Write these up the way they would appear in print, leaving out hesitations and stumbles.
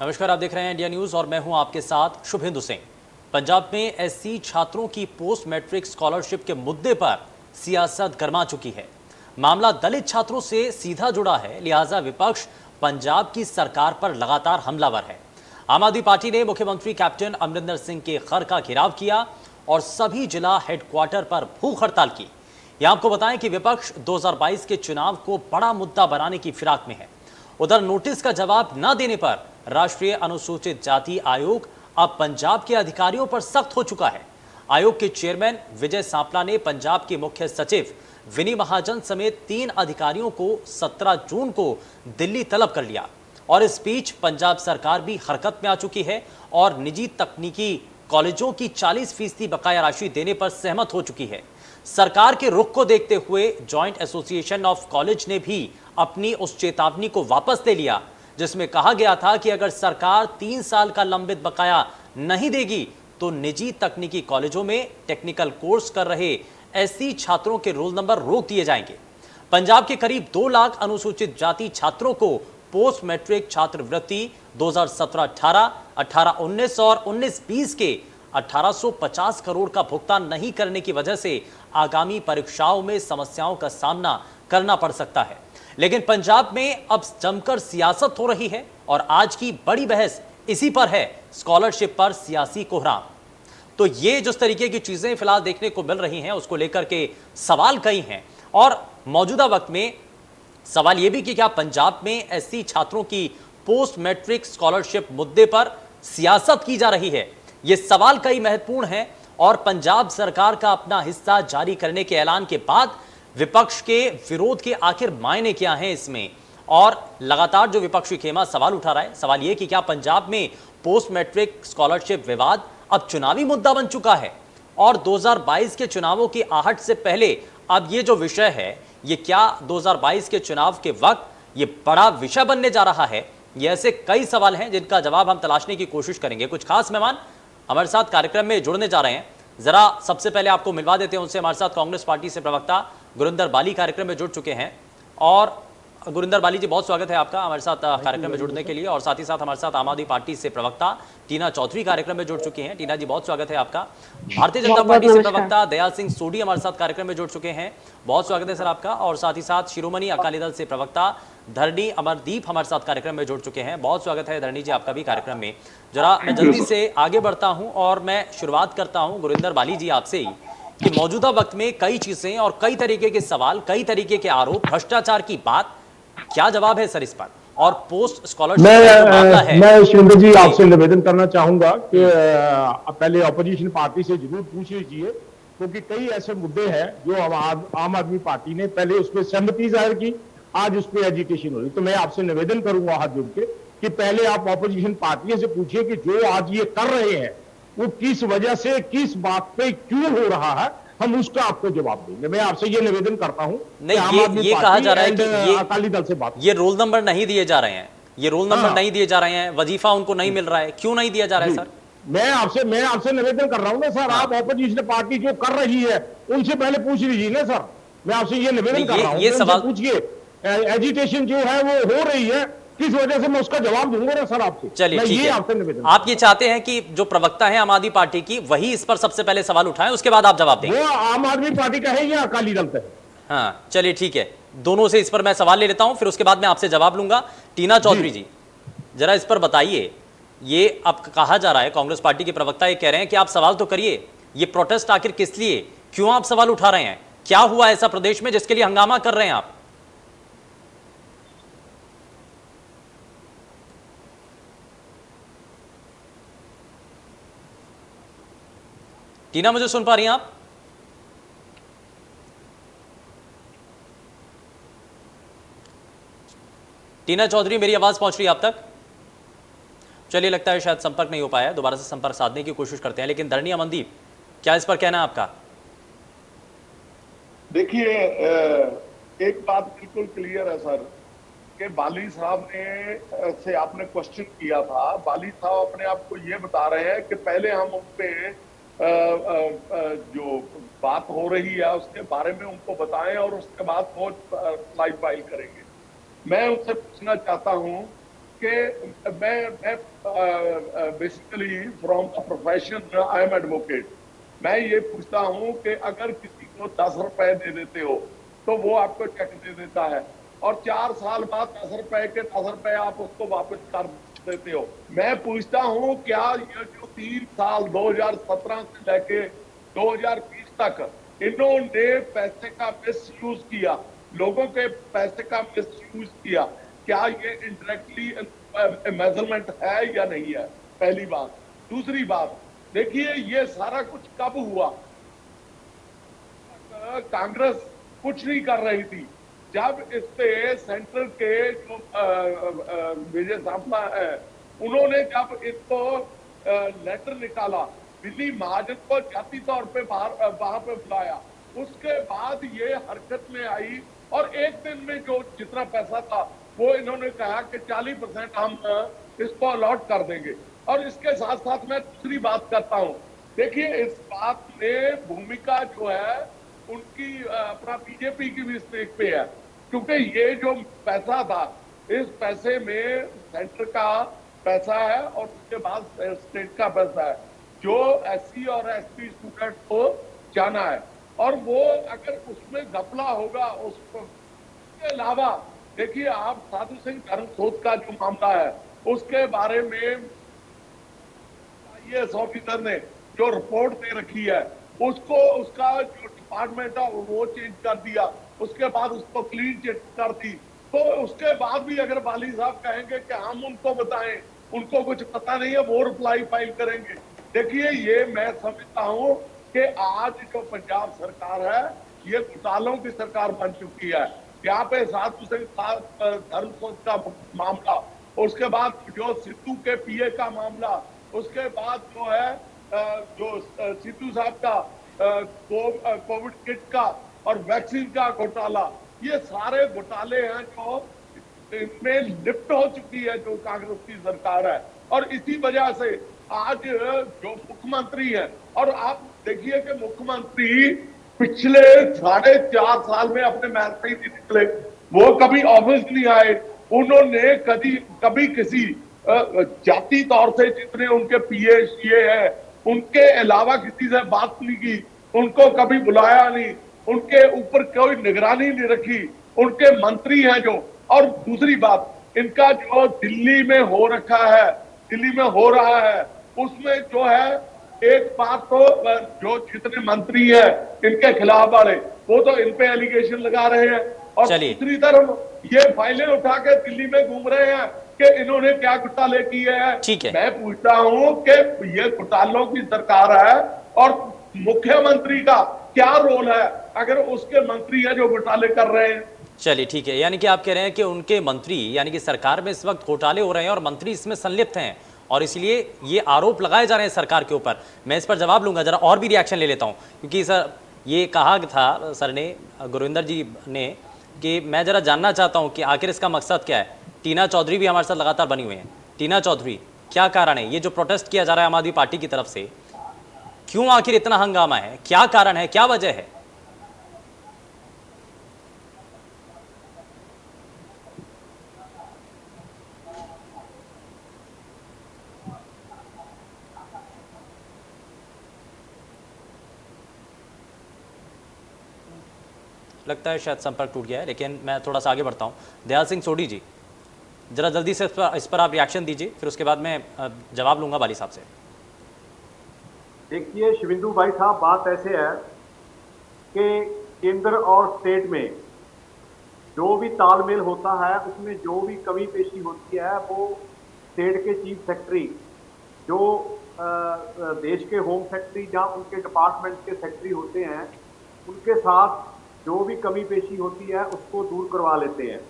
नमस्कार, आप देख रहे हैं इंडिया न्यूज और मैं हूं आपके साथ शुभेंदु सिंह। पंजाब में एससी छात्रों की पोस्ट मैट्रिक स्कॉलरशिप के मुद्दे पर सियासत गर्मा चुकी है। मामला दलित छात्रों से सीधा जुड़ा है, लिहाजा विपक्ष पंजाब की सरकार पर लगातार हमलावर है। आम आदमी पार्टी ने मुख्यमंत्री कैप्टन अमरिंदर सिंह के घर का घेराव किया और सभी जिला हेडक्वार्टर पर भूख हड़ताल की। यह आपको बताएं कि विपक्ष 2022 के चुनाव को बड़ा मुद्दा बनाने की फिराक में है। उधर नोटिस का जवाब न देने पर राष्ट्रीय अनुसूचित जाति आयोग अब पंजाब के अधिकारियों पर सख्त हो चुका है। आयोग के चेयरमैन विजय सांपला ने पंजाब के मुख्य सचिव विनी महाजन समेत 3 अधिकारियों को 17 जून को दिल्ली तलब कर लिया और इस बीच पंजाब सरकार भी हरकत में आ चुकी है और निजी तकनीकी कॉलेजों की 40% बकाया राशि देने पर सहमत हो चुकी है। सरकार के रुख को देखते हुए जॉइंट एसोसिएशन ऑफ कॉलेज ने भी अपनी उस चेतावनी को वापस ले लिया जिसमें कहा गया था कि अगर सरकार 3 साल का लंबित बकाया नहीं देगी तो निजी तकनीकी कॉलेजों में टेक्निकल कोर्स कर रहे एससी छात्रों के रोल नंबर रोक दिए जाएंगे। पंजाब के करीब 2 लाख अनुसूचित जाति छात्रों को पोस्ट मैट्रिक छात्रवृत्ति 2017-18, 18-19 और 19-20 के 1850 करोड़ का भुगतान नहीं करने की वजह से आगामी परीक्षाओं में समस्याओं का सामना करना पड़ सकता है। लेकिन पंजाब में अब जमकर सियासत हो रही है और आज की बड़ी बहस इसी पर है, स्कॉलरशिप पर सियासी कोहराम। तो ये जिस तरीके की चीजें फिलहाल देखने को मिल रही हैं उसको लेकर के सवाल कई हैं और मौजूदा वक्त में सवाल यह भी कि क्या पंजाब में एससी छात्रों की पोस्ट मैट्रिक स्कॉलरशिप मुद्दे पर सियासत की जा रही है। ये सवाल कई महत्वपूर्ण हैं और पंजाब सरकार का अपना हिस्सा जारी करने के ऐलान के बाद विपक्ष के विरोध के आखिर मायने क्या हैं इसमें, और लगातार जो विपक्षी खेमा सवाल उठा रहा है, सवाल यह कि क्या पंजाब में पोस्ट मैट्रिक स्कॉलरशिप विवाद अब चुनावी मुद्दा बन चुका है और 2022 के चुनावों की आहट से पहले अब ये जो विषय है ये क्या 2022 के चुनाव के वक्त ये बड़ा विषय बनने जा रहा है। ये ऐसे कई सवाल हैं जिनका जवाब हम तलाशने की कोशिश करेंगे। कुछ खास मेहमान हमारे साथ कार्यक्रम में जुड़ने जा रहे हैं। जरा सबसे पहले आपको मिलवा देते हैं उनसे। हमारे साथ कांग्रेस पार्टी से प्रवक्ता गुरिंदर बाली कार्यक्रम में जुड़ चुके हैं। और गुरिंदर बाली जी, बहुत स्वागत है आपका हमारे साथ कार्यक्रम में जुड़ने के लिए। और साथ ही साथ हमारे साथ आम आदमी पार्टी से प्रवक्ता टीना चौधरी कार्यक्रम में जुड़ चुकी हैं। टीना जी, बहुत स्वागत है आपका। भारतीय जनता पार्टी से प्रवक्ता दयाल सिंह सोडी हमारे साथ कार्यक्रम में जुड़ चुके हैं। बहुत स्वागत है सर आपका। और साथ ही साथ शिरोमणि अकाली दल से प्रवक्ता धरणी अमरदीप हमारे साथ कार्यक्रम में जुड़ चुके हैं। बहुत स्वागत है धरणी जी आपका भी कार्यक्रम में। जरा मैं जल्दी से आगे बढ़ता हूं और मैं शुरुआत करता हूं गुरिंदर बाली जी आपसे ही कि मौजूदा वक्त में कई चीजें और कई तरीके के सवाल, कई तरीके के आरोप, भ्रष्टाचार की बात, क्या जवाब है सर इस पर? और पोस्ट स्कॉलरशिप का जो मामला है, मैं शिवेंद्र जी आपसे निवेदन करना चाहूंगा कि पहले ऑपोजिशन पार्टी से जरूर पूछ लीजिए, क्योंकि कई ऐसे मुद्दे हैं जो आम आदमी पार्टी ने पहले उस पर सहमति जाहिर की, आज उस पर एजिटेशन हो रही। तो मैं आपसे निवेदन करूंगा हाथ जोड़ के कि पहले आप ऑपोजिशन पार्टियों से पूछिए कि जो आज ये कर रहे हैं वो किस वजह से, किस बात पे क्यों हो रहा है, हम उसका आपको जवाब देंगे। मैं आपसे ये निवेदन करता हूं। नहीं, ये कहा जा रहा है कि ये अकाली दल से बात, ये रोल नंबर नहीं दिए जा रहे हैं, ये रोल नंबर नहीं दिए जा रहे हैं, वजीफा उनको नहीं मिल रहा है। क्यों नहीं दिया जा रहा है सर? मैं आपसे निवेदन कर रहा हूं ना सर, आप ऑपोजिशन पार्टी जो कर रही है उनसे पहले पूछ लीजिए ना सर। मैं आपसे ये निवेदन कर रहा हूं, ये सवाल पूछिए। एजिटेशन जो है वो हो रही है, किस वजह से, मैं उसका जवाब दूंगा ना सर आपसे। चलिए ठीक है, आप ये चाहते हैं कि जो प्रवक्ता है आम आदमी पार्टी की वही इस पर सबसे पहले सवाल उठाएं, उसके बाद आप जवाब देंगे। वो आम आदमी पार्टी का है या अकाली दल का है? हाँ चलिए ठीक है, दोनों से इस पर मैं सवाल ले लेता हूं, फिर उसके बाद मैं आपसे जवाब लूंगा। टीना चौधरी जी, जरा इस पर बताइए। ये अब कहा जा रहा है, कांग्रेस पार्टी के प्रवक्ता ये कह रहे हैं कि आप सवाल तो करिए, ये प्रोटेस्ट आखिर किस लिए, क्यों आप सवाल उठा रहे हैं, क्या हुआ ऐसा प्रदेश में जिसके लिए हंगामा कर रहे हैं आप? टीना, मुझे सुन पा रही हैं आप? टीना चौधरी, मेरी आवाज पहुंच रही है आप तक? चलिए, लगता है शायद संपर्क नहीं हो पाया, दोबारा से संपर्क साधने की कोशिश करते हैं। लेकिन धरणी अमनदीप, क्या इस पर कहना है आपका? देखिए, एक बात बिल्कुल क्लियर है सर कि बाली साहब ने से आपने क्वेश्चन किया था। बाली साहब अपने आप को ये बता रहे हैं कि पहले हम उन पे जो बात हो रही है उसके बारे में उनको बताएं और उसके बाद वो फाइल करेंगे। मैं उनसे पूछना चाहता हूं कि मैं basically from the profession I am advocate, मैं ये पूछता हूं कि अगर किसी को 10 रुपए दे देते हो तो वो आपको चेक दे देता है और 4 साल बाद 10 रुपए के 10 रुपए आप उसको वापस कर देते हो। मैं पूछता हूं क्या ये जो 3 साल 2017 से लेके 2020 तक इन्होंने पैसे का मिस यूज किया, लोगों के पैसे का मिस यूज किया, क्या ये इंडायरेक्टली मेजरमेंट है या नहीं है? पहली बात। दूसरी बात, देखिए ये सारा कुछ कब हुआ? कांग्रेस कुछ नहीं कर रही थी। जब इस पे सेंटर के जो विजय सांपला है, उन्होंने जब इसको लेटर निकाला, दिल्ली महाजन को जाती तौर पे वहां पे बुलाया, उसके बाद ये हरकत में आई और एक दिन में जो जितना पैसा था वो इन्होंने कहा कि 40% हम इसको अलॉट कर देंगे। और इसके साथ साथ मैं दूसरी बात करता हूं, देखिए इस बात में भूमिका जो है उनकी अपना बीजेपी की भी स्टेक पे है, क्योंकि ये जो पैसा था, इस पैसे में सेंटर का पैसा है और उसके बाद स्टेट का पैसा है जो एससी और एसटी स्टूडेंट को जाना है। और वो अगर उसमें घपला होगा, उसके अलावा देखिए आप साधु सिंह धर्मसोत का जो मामला है उसके बारे में आईएएस ऑफिसर ने जो रिपोर्ट दे रखी है उसको, उसका जो डिपार्टमेंट है वो चेंज कर दिया, उसके बाद उसको क्लीन चिट कर दी। तो उसके बाद भी अगर वाली साहब कहेंगे कि हम उनको बताएं, उनको कुछ पता नहीं है, वो रिप्लाई फाइल करेंगे। देखिए ये मैं समझता हूं कि आज जो पंजाब सरकार है ये घोटालों की सरकार बन चुकी है। यहाँ पे साधु सिंह धर्मसोत का मामला, उसके बाद जो सिद्धू के पीए का मामला, उसके बाद जो है जो सिद्धू साहब का कोविड किट का और वैक्सीन का घोटाला, ये सारे घोटाले हैं जो इनमें लिप्त हो चुकी है जो कांग्रेस की सरकार है। और इसी वजह से आज जो मुख्यमंत्री है, और आप देखिए कि मुख्यमंत्री पिछले 4.5 साल में अपने महल से ही नहीं निकले, वो कभी ऑफिस नहीं आए, उन्होंने कभी किसी जाति तौर से जितने उनके पीए सीए हैं उनके अलावा किसी से बात नहीं की, उनको कभी बुलाया नहीं, उनके ऊपर कोई निगरानी नहीं रखी, उनके मंत्री हैं जो। और दूसरी बात, इनका जो दिल्ली में हो रखा है, दिल्ली में हो रहा है, उसमें जो है एक बात तो जो जितने मंत्री हैं इनके खिलाफ वाले, वो तो इन पे एलिगेशन लगा रहे हैं और दूसरी तरफ ये फाइलें उठा के दिल्ली में घूम रहे हैं कि इन्होंने क्या घोटाले किए हैं। मैं पूछता हूं कि ये घोटालों की सरकार है और मुख्यमंत्री का क्या रोल है अगर उसके मंत्री हैं जो घोटाले कर रहे हैं? चलिए ठीक है, यानी कि आप कह रहे हैं कि उनके मंत्री यानी कि सरकार में इस वक्त घोटाले हो रहे हैं और मंत्री इसमें संलिप्त हैं और इसलिए ये आरोप लगाए जा रहे हैं सरकार के ऊपर। मैं इस पर जवाब लूंगा, जरा और भी रिएक्शन ले लेता हूं, क्योंकि सर ये कहा था सर ने, गुरविंदर जी ने, कि मैं जरा जानना चाहता हूं कि आखिर इसका मकसद क्या है। टीना चौधरी भी हमारे साथ लगातार बनी हुई हैं। टीना चौधरी, क्या कारण है ये जो प्रोटेस्ट किया जा रहा है आम आदमी पार्टी की तरफ से, क्यों आखिर इतना हंगामा है, क्या कारण है, क्या वजह है? लगता है शायद संपर्क टूट गया है, लेकिन मैं थोड़ा सा आगे बढ़ता हूं। दयाल सिंह सोढ़ी जी, जरा जल्दी से इस पर आप रिएक्शन दीजिए, फिर उसके बाद मैं जवाब लूंगा वाली साहब से। देखिए शिवेंदु भाई साहब, बात ऐसे है कि केंद्र और स्टेट में जो भी तालमेल होता है, उसमें जो भी कमी पेशी होती है, वो स्टेट के चीफ सेक्रेटरी, जो देश के होम सेक्रेटरी या उनके डिपार्टमेंट के सेक्रेटरी होते हैं, उनके साथ जो भी कमी पेशी होती है उसको दूर करवा लेते हैं।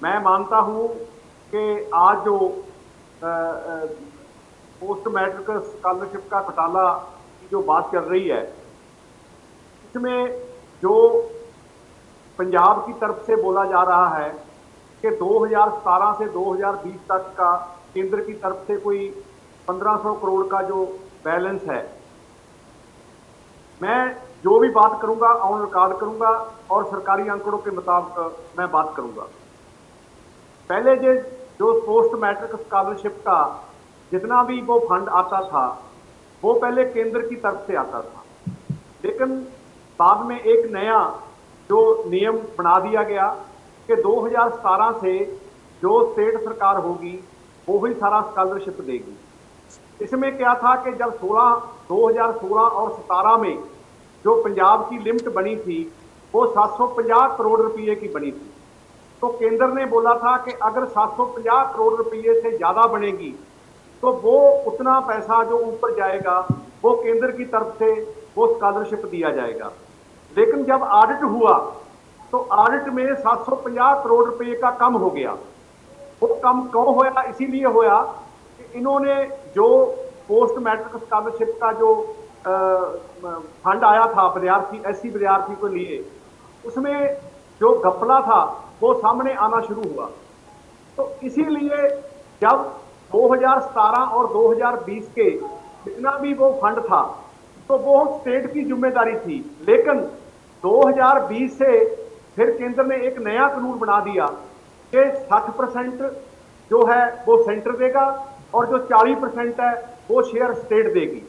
मैं मानता हूं कि आज जो पोस्ट मैट्रिक स्कॉलरशिप का घोटाला की जो बात चल रही है, इसमें जो पंजाब की तरफ से बोला जा रहा है कि 2017 से 2020 तक का केंद्र की तरफ से कोई 1500 करोड़ का जो बैलेंस है, मैं जो भी बात करूंगा ऑन रिकॉर्ड करूंगा और सरकारी आंकड़ों के मुताबिक मैं बात करूंगा। पहले जो पोस्ट मैट्रिक स्कॉलरशिप का जितना भी वो फंड आता था वो पहले केंद्र की तरफ से आता था, लेकिन बाद में एक नया जो नियम बना दिया गया कि 2017 से जो स्टेट सरकार होगी वो ही सारा स्कॉलरशिप देगी। इसमें क्या था कि जब 2016 और 17 में जो पंजाब की लिमिट बनी थी वो 750 करोड़ रुपए की बनी थी, तो केंद्र ने बोला था कि अगर 750 करोड़ रुपए से ज्यादा बनेगी तो वो उतना पैसा जो ऊपर जाएगा वो केंद्र की तरफ से वो स्कॉलरशिप दिया जाएगा। लेकिन जब ऑडिट हुआ तो ऑडिट में 750 करोड़ रुपए का कम हो गया। वो कम क्यों होया? इसीलिए होया कि इन्होंने जो पोस्ट मैट्रिक स्कॉलरशिप का जो फंड आया था विद्यार्थी एससी विद्यार्थी को लिए, उसमें जो घपला था वो सामने आना शुरू हुआ। तो इसीलिए जब 2017 और 2020 के जितना भी वो फंड था तो वो स्टेट की जिम्मेदारी थी, लेकिन 2020 से फिर केंद्र ने एक नया कानून बना दिया कि 60% जो है वो सेंटर देगा और जो 40% है वो शेयर स्टेट देगी।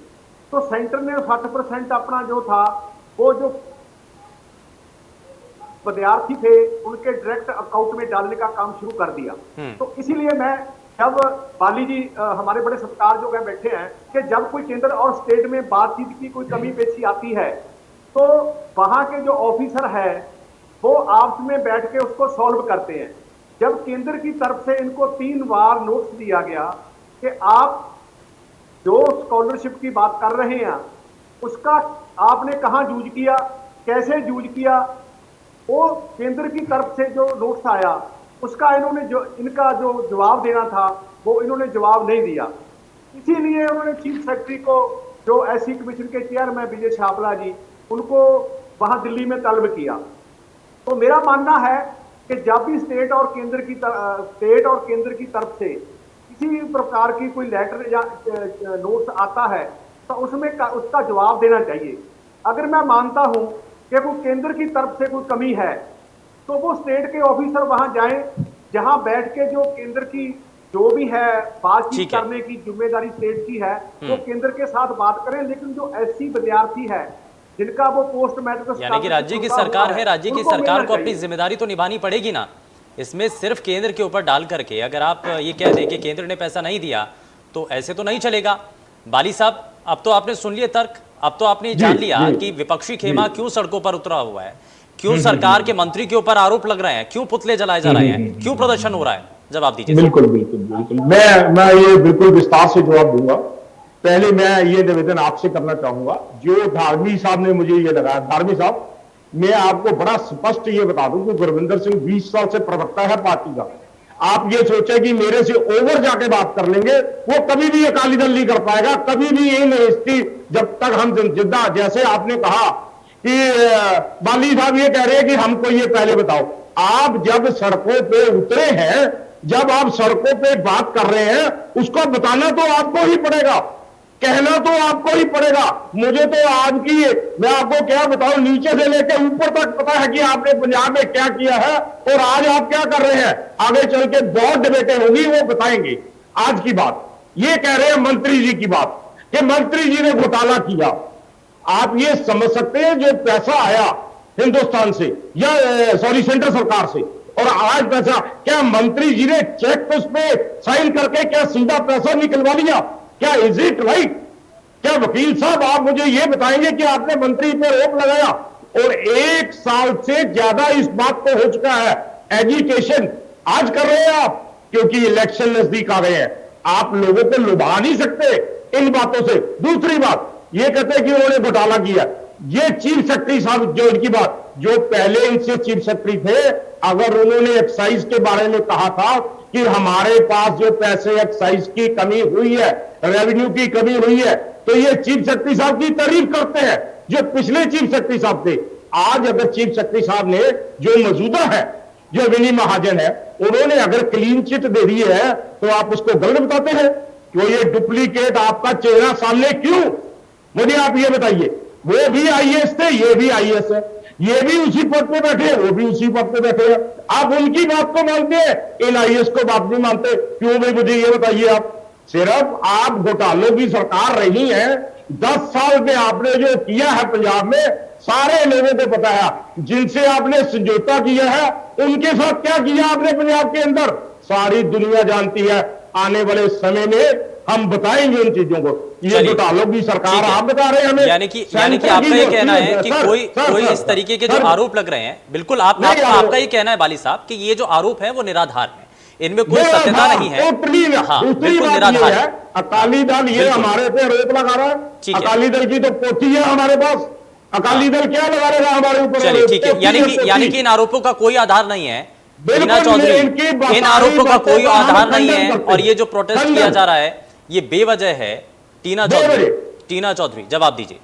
तो सेंटर ने 60% अपना जो था वो जो विद्यार्थी थे उनके डायरेक्ट अकाउंट में डालने का काम शुरू कर दिया। तो इसीलिए मैं जब बाली जी हमारे बड़े सत्कार जो है बैठे हैं कि जब कोई केंद्र और स्टेट में बातचीत की कोई कमी पेशी आती है तो वहां के जो ऑफिसर है वो आपस में बैठ के उसको सॉल्व करते हैं। जब केंद्र की तरफ से इनको 3 बार नोटिस दिया गया कि आप जो स्कॉलरशिप की बात कर रहे हैं उसका आपने कहां जूझ किया, कैसे जूझ किया, वो केंद्र की तरफ से जो नोटिस आया उसका इन्होंने जो इनका जो जवाब देना था वो इन्होंने जवाब नहीं दिया। इसीलिए उन्होंने चीफ सेक्रेटरी को जो एससी कमीशन के चेयरमैन विजय छापला जी उनको वहां दिल्ली में तलब किया। तो मेरा मानना है कि जब भी स्टेट और केंद्र की तरफ से किसी भी प्रकार की कोई लेटर या नोट्स आता है तो उसमें उसका जवाब देना चाहिए। अगर मैं मानता हूं कि कोई केंद्र की तरफ से कोई कमी है तो वो स्टेट के ऑफिसर वहां जाएं, जहां बैठ के जो केंद्र की जो भी है बातचीत करने की जिम्मेदारी स्टेट की है वो केंद्र के साथ बात करें। लेकिन जो एससी विद्यार्थी है जिनका वो पोस्ट मैट्रिक यानी कि राज्य की सरकार है, राज्य की सरकार को अपनी जिम्मेदारी तो निभानी पड़ेगी ना। इसमें सिर्फ केंद्र के ऊपर डाल करके अगर आप ये कह दें कि केंद्र ने पैसा नहीं दिया तो ऐसे तो नहीं चलेगा। बाली साहब, अब तो आपने सुन लिए तर्क, अब तो आपने जान लिया कि विपक्षी खेमा क्यों सड़कों पर उतरा हुआ है, क्यों सरकार के मंत्री के ऊपर आरोप लग रहे हैं, क्यों पुतले जलाए जा रहे हैं, क्यों प्रदर्शन हो रहा है। जवाब दीजिए। बिल्कुल बिल्कुल बिल्कुल, मैं ये बिल्कुल विस्तार से जवाब दूंगा। पहले मैं ये निवेदन आपसे करना चाहूंगा, जो धार्मी साहब ने मुझे ये लगाया, धार्मी साहब मैं आपको बड़ा स्पष्ट ये बता दूं कि गुरविंदर सिंह 20 साल से प्रवक्ता है पार्टी का। आप ये सोचे कि मेरे से ओवर जाके बात कर लेंगे, वो कभी भी अकाली दल नहीं कर पाएगा, कभी भी ये नहीं। जब तक हम जिद्दा, जैसे आपने कहा कि बाली साहब ये कह रहे हैं कि हमको ये पहले बताओ, आप जब सड़कों पे उतरे हैं, जब आप सड़कों पे बात कर रहे हैं, उसको बताना तो आपको ही पड़ेगा, कहना तो आपको ही पड़ेगा। मुझे तो आज की मैं आपको क्या बताऊं, नीचे से लेकर ऊपर तक पता है कि आपने पंजाब में क्या किया है और आज आप क्या कर रहे हैं। आगे चल के बहुत डिबेटें होगी, वो बताएंगे। आज की बात ये कह रहे हैं मंत्री जी की बात कि मंत्री जी ने घोटाला किया। आप ये समझ सकते हैं जो पैसा आया हिंदुस्तान से या सॉरी सेंट्रल सरकार से और आज पैसा, क्या मंत्री जी ने चेक उस पे साइन करके क्या सीधा पैसा निकलवा लिया? क्या इज इट राइट? क्या वकील साहब आप मुझे यह बताएंगे कि आपने मंत्री पे आरोप लगाया और 1 साल से ज्यादा इस बात को हो चुका है, एजुकेशन आज कर रहे हैं आप क्योंकि इलेक्शन नजदीक आ गए हैं। आप लोगों को लुभा नहीं सकते इन बातों से। दूसरी बात ये कहते हैं कि उन्होंने घोटाला किया। ये चीफ सेक्रेटरी साहब जो इनकी बात, जो पहले इनसे चीफ सेक्रेटरी थे, अगर उन्होंने एक्साइज के बारे में कहा था कि हमारे पास जो पैसे एक्साइज की कमी हुई है, रेवेन्यू की कमी हुई है, तो ये चीफ सेक्रेटरी साहब की तारीफ करते हैं जो पिछले चीफ सेक्रेटरी साहब थे। आज अगर चीफ सेक्रेटरी साहब ने जो मौजूदा है, जो विनी महाजन है, उन्होंने अगर क्लीन चिट दे दी है तो आप उसको गलत बताते हैं। तो ये डुप्लीकेट आपका चेहरा सामने क्यों? मुझे आप ये बताइए। वो भी आईएएस थे, ये भी आईएएस है। ये भी उसी पद पे बैठे हैं, वो भी उसी पद पे बैठे हैं। आप उनकी बात को मानते हैं, इन आईएएस को बात नहीं मानते, क्यों भाई? मुझे ये बताइए, आप सिर्फ आप घोटालों की सरकार रही है। 10 साल में आपने जो किया है पंजाब में, सारे लोगों को पता है। जिनसे आपने समझौता किया है, उनके साथ क्या किया आपने पंजाब के अंदर, सारी दुनिया जानती है। आने वाले समय में हम बताएंगे उन चीजों को। ये घोटालों की सरकार आप बता रहे हैं हमें। यानी कि आपका ये कहना है कि कोई इस तरीके के जो आरोप लग रहे हैं, बिल्कुल आपका ये कहना है बाली साहब कि ये जो आरोप है वो निराधार है, इनमें कोई सत्यता नहीं है। हाँ, बिल्कुल निराधार है। अकाली दल ये हमारे पे आरोप लगा रहा है। अकाली दल की तो पोथी है हमारे पास, अकाली दल क्या लगा रहेगा हमारे ऊपर? चलिए ठीक है, यानी कि इन आरोपों का कोई आधार नहीं है टीना चौधरी, इन आरोपों का कोई आधार नहीं है, और ये जो प्रोटेस्ट किया जा रहा है ये बेवजह है। टीना चौधरी जवाब दीजिए।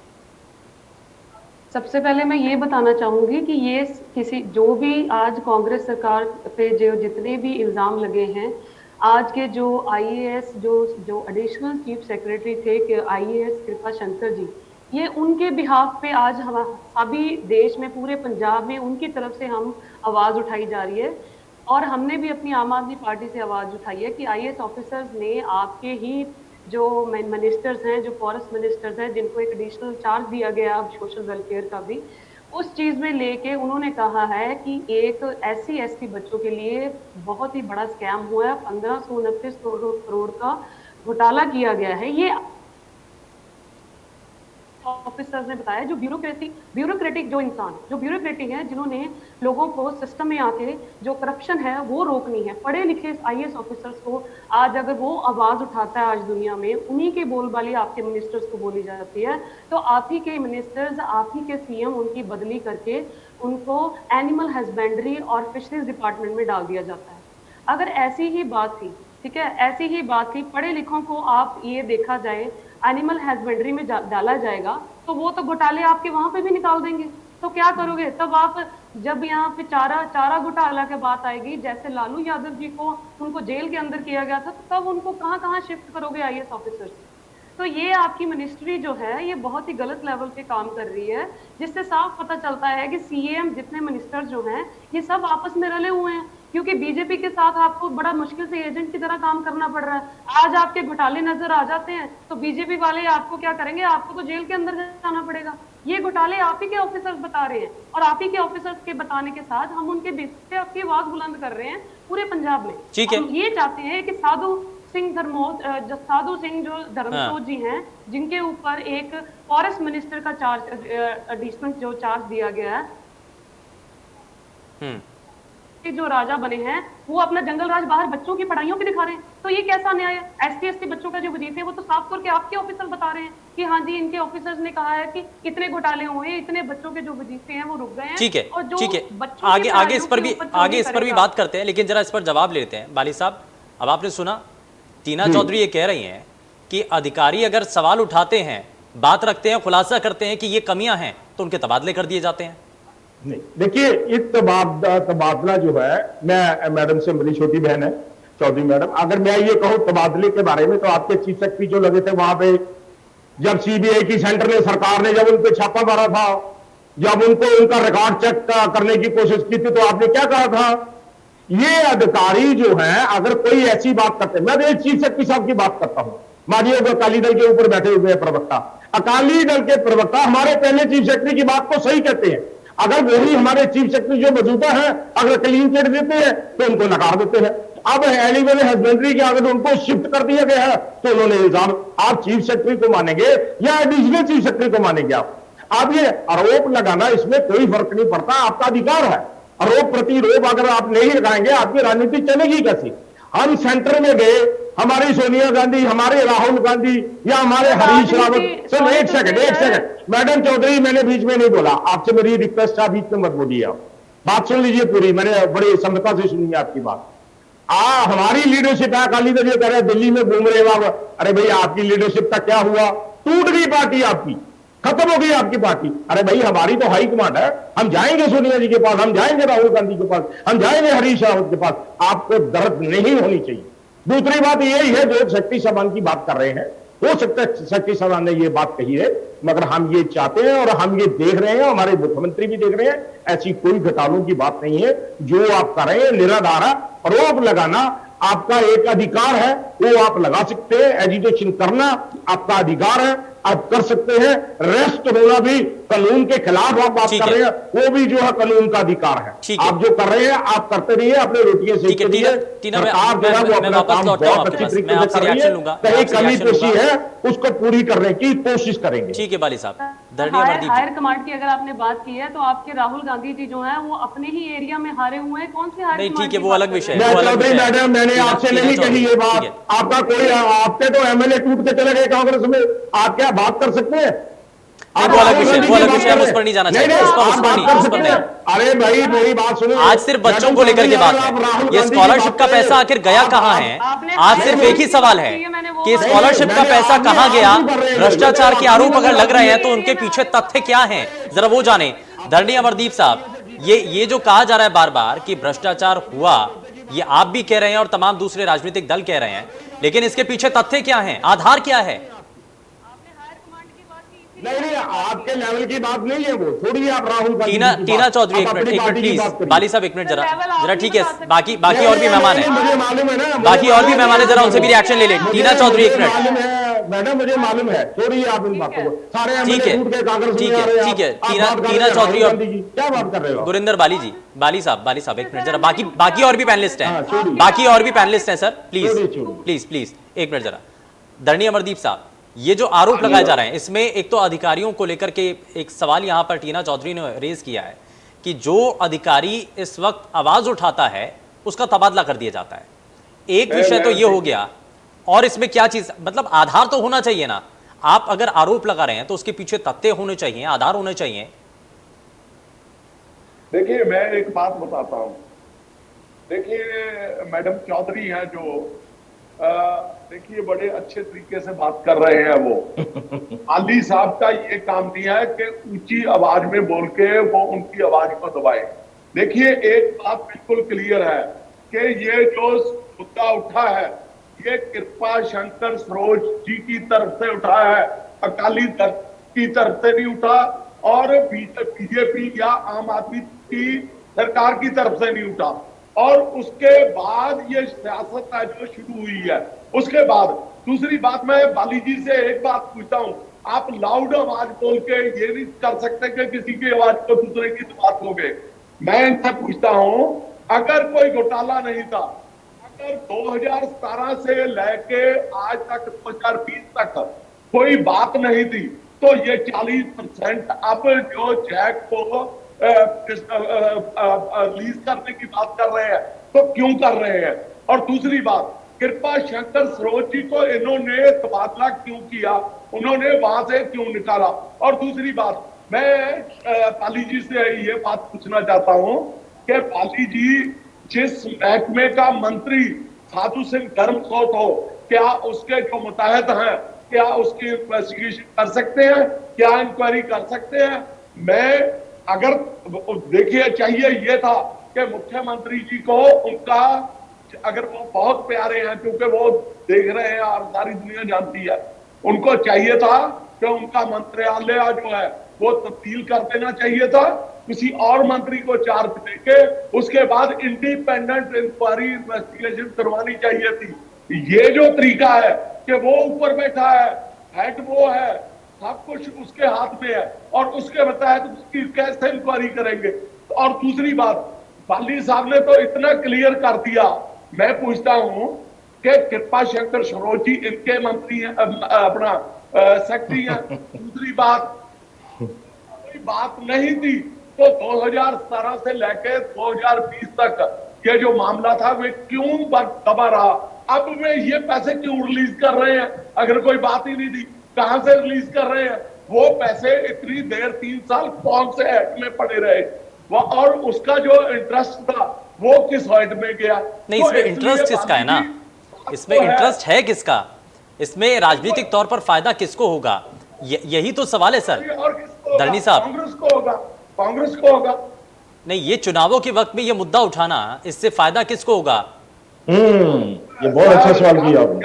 सबसे पहले मैं ये बताना चाहूंगी कि ये किसी जो भी आज कांग्रेस सरकार पे जो जितने भी इल्जाम लगे हैं, आज के जो आईएएस जो एडिशनल चीफ सेक्रेटरी थे कि आईएएस कृपा शंकर जी, ये उनके बिहाफ पे आज हम सभी देश में, पूरे पंजाब में उनकी तरफ से हम आवाज उठाई जा रही है। और हमने भी अपनी आम आदमी पार्टी से आवाज उठाई है कि आईएएस ऑफिसर्स ने आपके ही जो मिनिस्टर्स हैं, जो फॉरेस्ट मिनिस्टर्स हैं, जिनको एक एडिशनल चार्ज दिया गया अब सोशल वेलफेयर का भी, उस चीज में लेके उन्होंने कहा है कि एक SC/ST बच्चों के लिए बहुत ही बड़ा स्कैम हुआ है, 1529 करोड़ का घोटाला किया गया है। ये ऑफिसर्स ने बताया। जो ब्यूरोक्रेटिक जो इंसान जो ब्यूरोक्रेटिक है, जिन्होंने लोगों को सिस्टम में आके जो करप्शन है वो रोकनी है, पढ़े लिखे आईएएस ऑफिसर्स को आज अगर वो आवाज उठाता है आज दुनिया में, उन्हीं की बोलबाली आपके मिनिस्टर्स को बोली जाती है, तो आप ही के मिनिस्टर्स, आप ही के सीएम उनकी बदली करके उनको एनिमल हस्बेंड्री और फिशरीज डिपार्टमेंट में डाल दिया जाता है। अगर ऐसी ही बात थी, ठीक है, ऐसी ही बात थी, पढ़े लिखों को आप ये देखा जाए एनिमल हस्बेंड्री में डाला जाएगा, तो वो तो घोटाले आपके वहां पे भी निकाल देंगे। तो क्या करोगे तब आप? जब यहाँ पे चारा घोटाला की बात आएगी, जैसे लालू यादव जी को उनको जेल के अंदर किया गया था, तो तब उनको कहाँ शिफ्ट करोगे आईएएस ऑफिसर्स? तो ये आपकी मिनिस्ट्री जो है ये बहुत ही गलत लेवल पे काम कर रही है, जिससे साफ पता चलता है कि सीएम जितने मिनिस्टर जो हैं ये सब आपस में रले हुए हैं, क्योंकि बीजेपी के साथ आपको बड़ा मुश्किल से एजेंट की तरह काम करना पड़ रहा है। आज आपके घोटाले नजर आ जाते हैं तो बीजेपी वाले आपको क्या करेंगे? आपको तो जेल के अंदर जाना पड़ेगा। ये घोटाले आप ही के ऑफिसर्स बता रहे हैं, और आप ही के ऑफिसर्स के बताने के साथ हम उनके बेस पे आपकी आवाज बुलंद कर रहे हैं पूरे पंजाब में। ठीक है, हम ये चाहते हैं कि साधु सिंह जो धर्मसोत जी हैं, जिनके ऊपर एक फॉरेस्ट मिनिस्टर का चार्ज, एडिशनल जो चार्ज दिया गया है, जो राजा बने हैं, वो अपना जंगल राज बाहर बच्चों की पढ़ाइयों पे दिखा रहे हैं। तो ये कैसा न्याय है? ST/ST बच्चों का जो वजीफे, वो तो साफ करके आपके ऑफिसर बता रहे हैं कि हाँ जी, इनके ऑफिसर्स ने कहा है कि इतने घोटाले हुए, इतने बच्चों के जो वजीफे हैं वो रुक गए हैं। ठीक है, और ठीक है, आगे इस पर भी बात करते हैं, लेकिन जरा इस पर जवाब लेते हैं। बाली साहब, अब आपने सुना टीना चौधरी ये कह रही हैं कि अधिकारी अगर सवाल उठाते हैं, बात रखते हैं, खुलासा करते हैं कि ये कमियां हैं, तो उनके तबादले कर दिए जाते हैं। नहीं, देखिए, एक तबादला जो है, मैं मैडम से मेरी छोटी बहन है चौधरी मैडम, अगर मैं ये कहूं तबादले के बारे में, तो आपके चीफ सेक्रेटरी जो लगे थे वहां पे, जब सीबीआई की सेंटर ने सरकार ने जब उन पे छापा मारा था, जब उनको उनका रिकॉर्ड चेक करने की कोशिश की थी, तो आपने क्या कहा था? ये अधिकारी जो है अगर कोई ऐसी बात करते, मैं तो चीफ सेक्रेटरी साहब की बात करता हूं, मानिए अकाली दल के ऊपर बैठे हुए प्रवक्ता, अकाली दल के प्रवक्ता हमारे पहले चीफ सेक्रेटरी की बात को सही कहते हैं। अगर वही हमारे चीफ सेक्रेटरी जो मौजूदा है अगर क्लीन चिट देते हैं तो उनको नकार देते हैं। अब एनिमल हस्बेंड्री के अगर उनको शिफ्ट कर दिया गया है तो उन्होंने इल्जाम, आप चीफ सेक्रेटरी को मानेंगे या एडिशनल चीफ सेक्रेटरी को मानेंगे? आप ये आरोप लगाना, इसमें कोई फर्क नहीं पड़ता, आपका अधिकार है। आरोप प्रतिरोप अगर आप नहीं लगाएंगे, आपकी राजनीति चलेगी कैसी? हम सेंटर में गए, हमारी सोनिया गांधी, हमारे राहुल गांधी या हमारे हरीश रावत, सिर्फ एक सेकंड मैडम चौधरी, मैंने बीच में नहीं बोला, आपसे मेरी रिक्वेस्ट है, बीच में मत बोलिए, आप बात सुन लीजिए पूरी, मैंने बड़ी समता से सुनी आपकी बात। हमारी लीडरशिप है, अकाली दल ये कह रहे हैं दिल्ली में घूम रहे हैं, अरे भाई आपकी लीडरशिप का क्या हुआ? टूट गई पार्टी आपकी, खत्म हो गई आपकी पार्टी। अरे भाई हमारी तो हाई कमांड है, हम जाएंगे सोनिया जी के पास, हम जाएंगे राहुल गांधी के पास, हम जाएंगे हरीश रावत के पास, आपको दर्द नहीं होनी चाहिए। दूसरी बात यही है, जो सेक्रेटरी साहबान की बात कर रहे हैं, हो सकता है सच्ची सभा ने ये बात कही है, मगर हम ये चाहते हैं और हम ये देख रहे हैं, हमारे मुख्यमंत्री भी देख रहे हैं, ऐसी कोई घोटालों की बात नहीं है। जो आप कर रहे हैं निराधार आरोप लगाना आपका एक अधिकार है, वो आप लगा सकते हैं। एजिटेशन करना आपका अधिकार है, आप कर सकते हैं। रेस्ट होना भी कानून के खिलाफ आप बात कर रहे हैं, वो भी जो है कानून का अधिकार है। आप जो कर रहे हैं आप करते रहिए, अपने रोटियां सेकते रहिए। सरकार जो है वो अपना काम बहुत अच्छी तरीके से कर रही है, कहीं कमी पेशी है उसको पूरी करने की कोशिश करेंगे। ठीक है बाली साहब। हायर कमांड की अगर आपने बात की है तो आपके राहुल गांधी जी जो हैं वो अपने ही एरिया में हारे हुए हैं। कौन से हायर नहीं, कमांड? ठीक है, वो अलग विषय है। मैडम मैंने आपसे नहीं कही ये बात, आपका कोई आपके तो एमएलए टूट के चले गए कांग्रेस में, आप क्या बात कर सकते हैं? वो अलग विषय, वो अलग विषय, हम उस पर नहीं जाना चाहते, उस पर नहीं। अरे भाई मेरी बात सुनो, आज सिर्फ बच्चों को लेकर के बात है। ये स्कॉलरशिप का पैसा आखिर गया कहां है? आज सिर्फ एक ही सवाल है कि स्कॉलरशिप का पैसा कहां गया। भ्रष्टाचार के आरोप अगर लग रहे हैं तो उनके पीछे तथ्य क्या हैं, जरा वो जाने। धरणी अमरदीप साहब, ये जो कहा जा रहा है बार बार कि भ्रष्टाचार हुआ, ये आप भी कह रहे हैं और तमाम दूसरे राजनीतिक दल कह रहे हैं, लेकिन इसके पीछे तथ्य क्या है, आधार क्या है? नहीं आपके लेवल की बात नहीं है वो, थोड़ी आप राहुल गांधी टीना चौधरी एक मिनट प्लीज, बाली साहब एक मिनट जरा ठीक है, बाकी और भी मेहमान हैं, मुझे मालूम है ना, बाकी और भी मेहमान है, जरा उनसे भी रिएक्शन ले लें। टीना चौधरी एक मिनट। मैडम मुझे मालूम है, छोड़िए आप इन बातों को, सारे ठीक है टीना चौधरी और क्या बात कर रहे हो? गुरिंदर बाली साहब एक मिनट जरा, बाकी और भी पैनलिस्ट हैं, बाकी और भी पैनलिस्ट हैं सर, प्लीज एक मिनट जरा। धरणी अमरदीप साहब, ये जो आरोप लगाए जा रहे हैं इसमें एक तो अधिकारियों को लेकर के एक सवाल यहां पर टीना चौधरी ने रेज किया है कि जो अधिकारी इस वक्त आवाज उठाता है उसका तबादला कर दिया जाता है। एक विषय तो ये हो गया, और इसमें क्या चीज, मतलब आधार तो होना चाहिए ना। आप अगर आरोप लगा रहे हैं तो उसके पीछे तथ्य होने चाहिए, आधार होने चाहिए। देखिए मैं एक बात बताता हूं, देखिए मैडम चौधरी हैं जो देखिए बड़े अच्छे तरीके से बात कर रहे हैं। वो अली साहब का ये काम नहीं है कि ऊंची आवाज में बोल के वो उनकी आवाज को दबाए। देखिए एक बात बिल्कुल क्लियर है कि ये जो मुद्दा उठा है ये कृपा शंकर सरोज जी की तरफ से उठा है, अकाली दल की तरफ से नहीं उठा और बीजेपी या आम आदमी की सरकार की तरफ से नहीं उठा। और उसके बाद ये सियासत है जो शुरू हुई है। उसके बाद दूसरी बात, मैं बाली जी से एक बात पूछता हूं, आप लाउड आवाज बोल के ये नहीं कर सकते कि किसी की आवाज को दूसरे की दबा दोगे। मैं इनसे पूछता हूं, अगर कोई घोटाला नहीं था, अगर 2017 से लेके आज तक 2020 तक कोई बात नहीं थी, तो ये 40% अब जो चेक को रिलीज करने की बात कर रहे हैं तो क्यों कर रहे हैं? और दूसरी बात, कृपा शंकर सरोज जी को इन्होंने तबादला क्यों किया, उन्होंने वहां से क्यों निकाला? और दूसरी बात, मैं पाली जी से ये बात पूछना चाहता हूं कि पाली जी जिस महकमे का मंत्री साधु सिंह धर्मसोत हो, क्या उसके जो मुताहत हैं क्या उसकी इन्वेस्टिगेशन कर सकते हैं, क्या इंक्वायरी कर सकते हैं? मैं अगर देखिए चाहिए ये था कि मुख्यमंत्री जी को उनका, अगर वो बहुत प्यारे हैं क्योंकि वो देख रहे हैं और सारी दुनिया जानती है, उनको चाहिए था कि उनका मंत्रालय जो है वो तब्दील कर देना चाहिए था, किसी और मंत्री को चार्ज देके उसके बाद इंडिपेंडेंट इंक्वायरी इन्वेस्टिगेशन करवानी चाहिए थी। ये जो तरीका है कि वो ऊपर बैठा है, हेड वो है, सब कुछ उसके हाथ में है और उसके बताया तो उसकी कैसे इंक्वायरी करेंगे? और दूसरी बात, बाली साहब ने तो इतना क्लियर कर दिया, मैं पूछता हूं कि कृपा शंकर सरोज जी इनके मंत्री हैं, अपना सेक्रेटरी हैं। दूसरी बात, कोई बात नहीं थी तो 2017 से लेकर 2020 तक ये जो मामला था वे क्यों दबा रहा? अब वे ये पैसे क्यों रिलीज कर रहे हैं? अगर कोई बात ही नहीं थी कहां से रिलीज कर रहे हैं? वो पैसे इतनी देर 3 साल कौन से एक्ट में पड़े रहे वो, और उसका जो इंटरेस्ट था वो किस हेड में गया? नहीं, इसमें इंटरेस्ट किसका है ना, इसमें इंटरेस्ट है किसका, इसमें राजनीतिक तौर पर फायदा किसको होगा, यही तो सवाल है सर। धरणी साहब, कांग्रेस को होगा, कांग्रेस को होगा। नहीं, ये चुनावों के वक्त में ये मुद्दा उठाना, इससे फायदा किसको होगा? ये बहुत अच्छा सवाल किया आपने।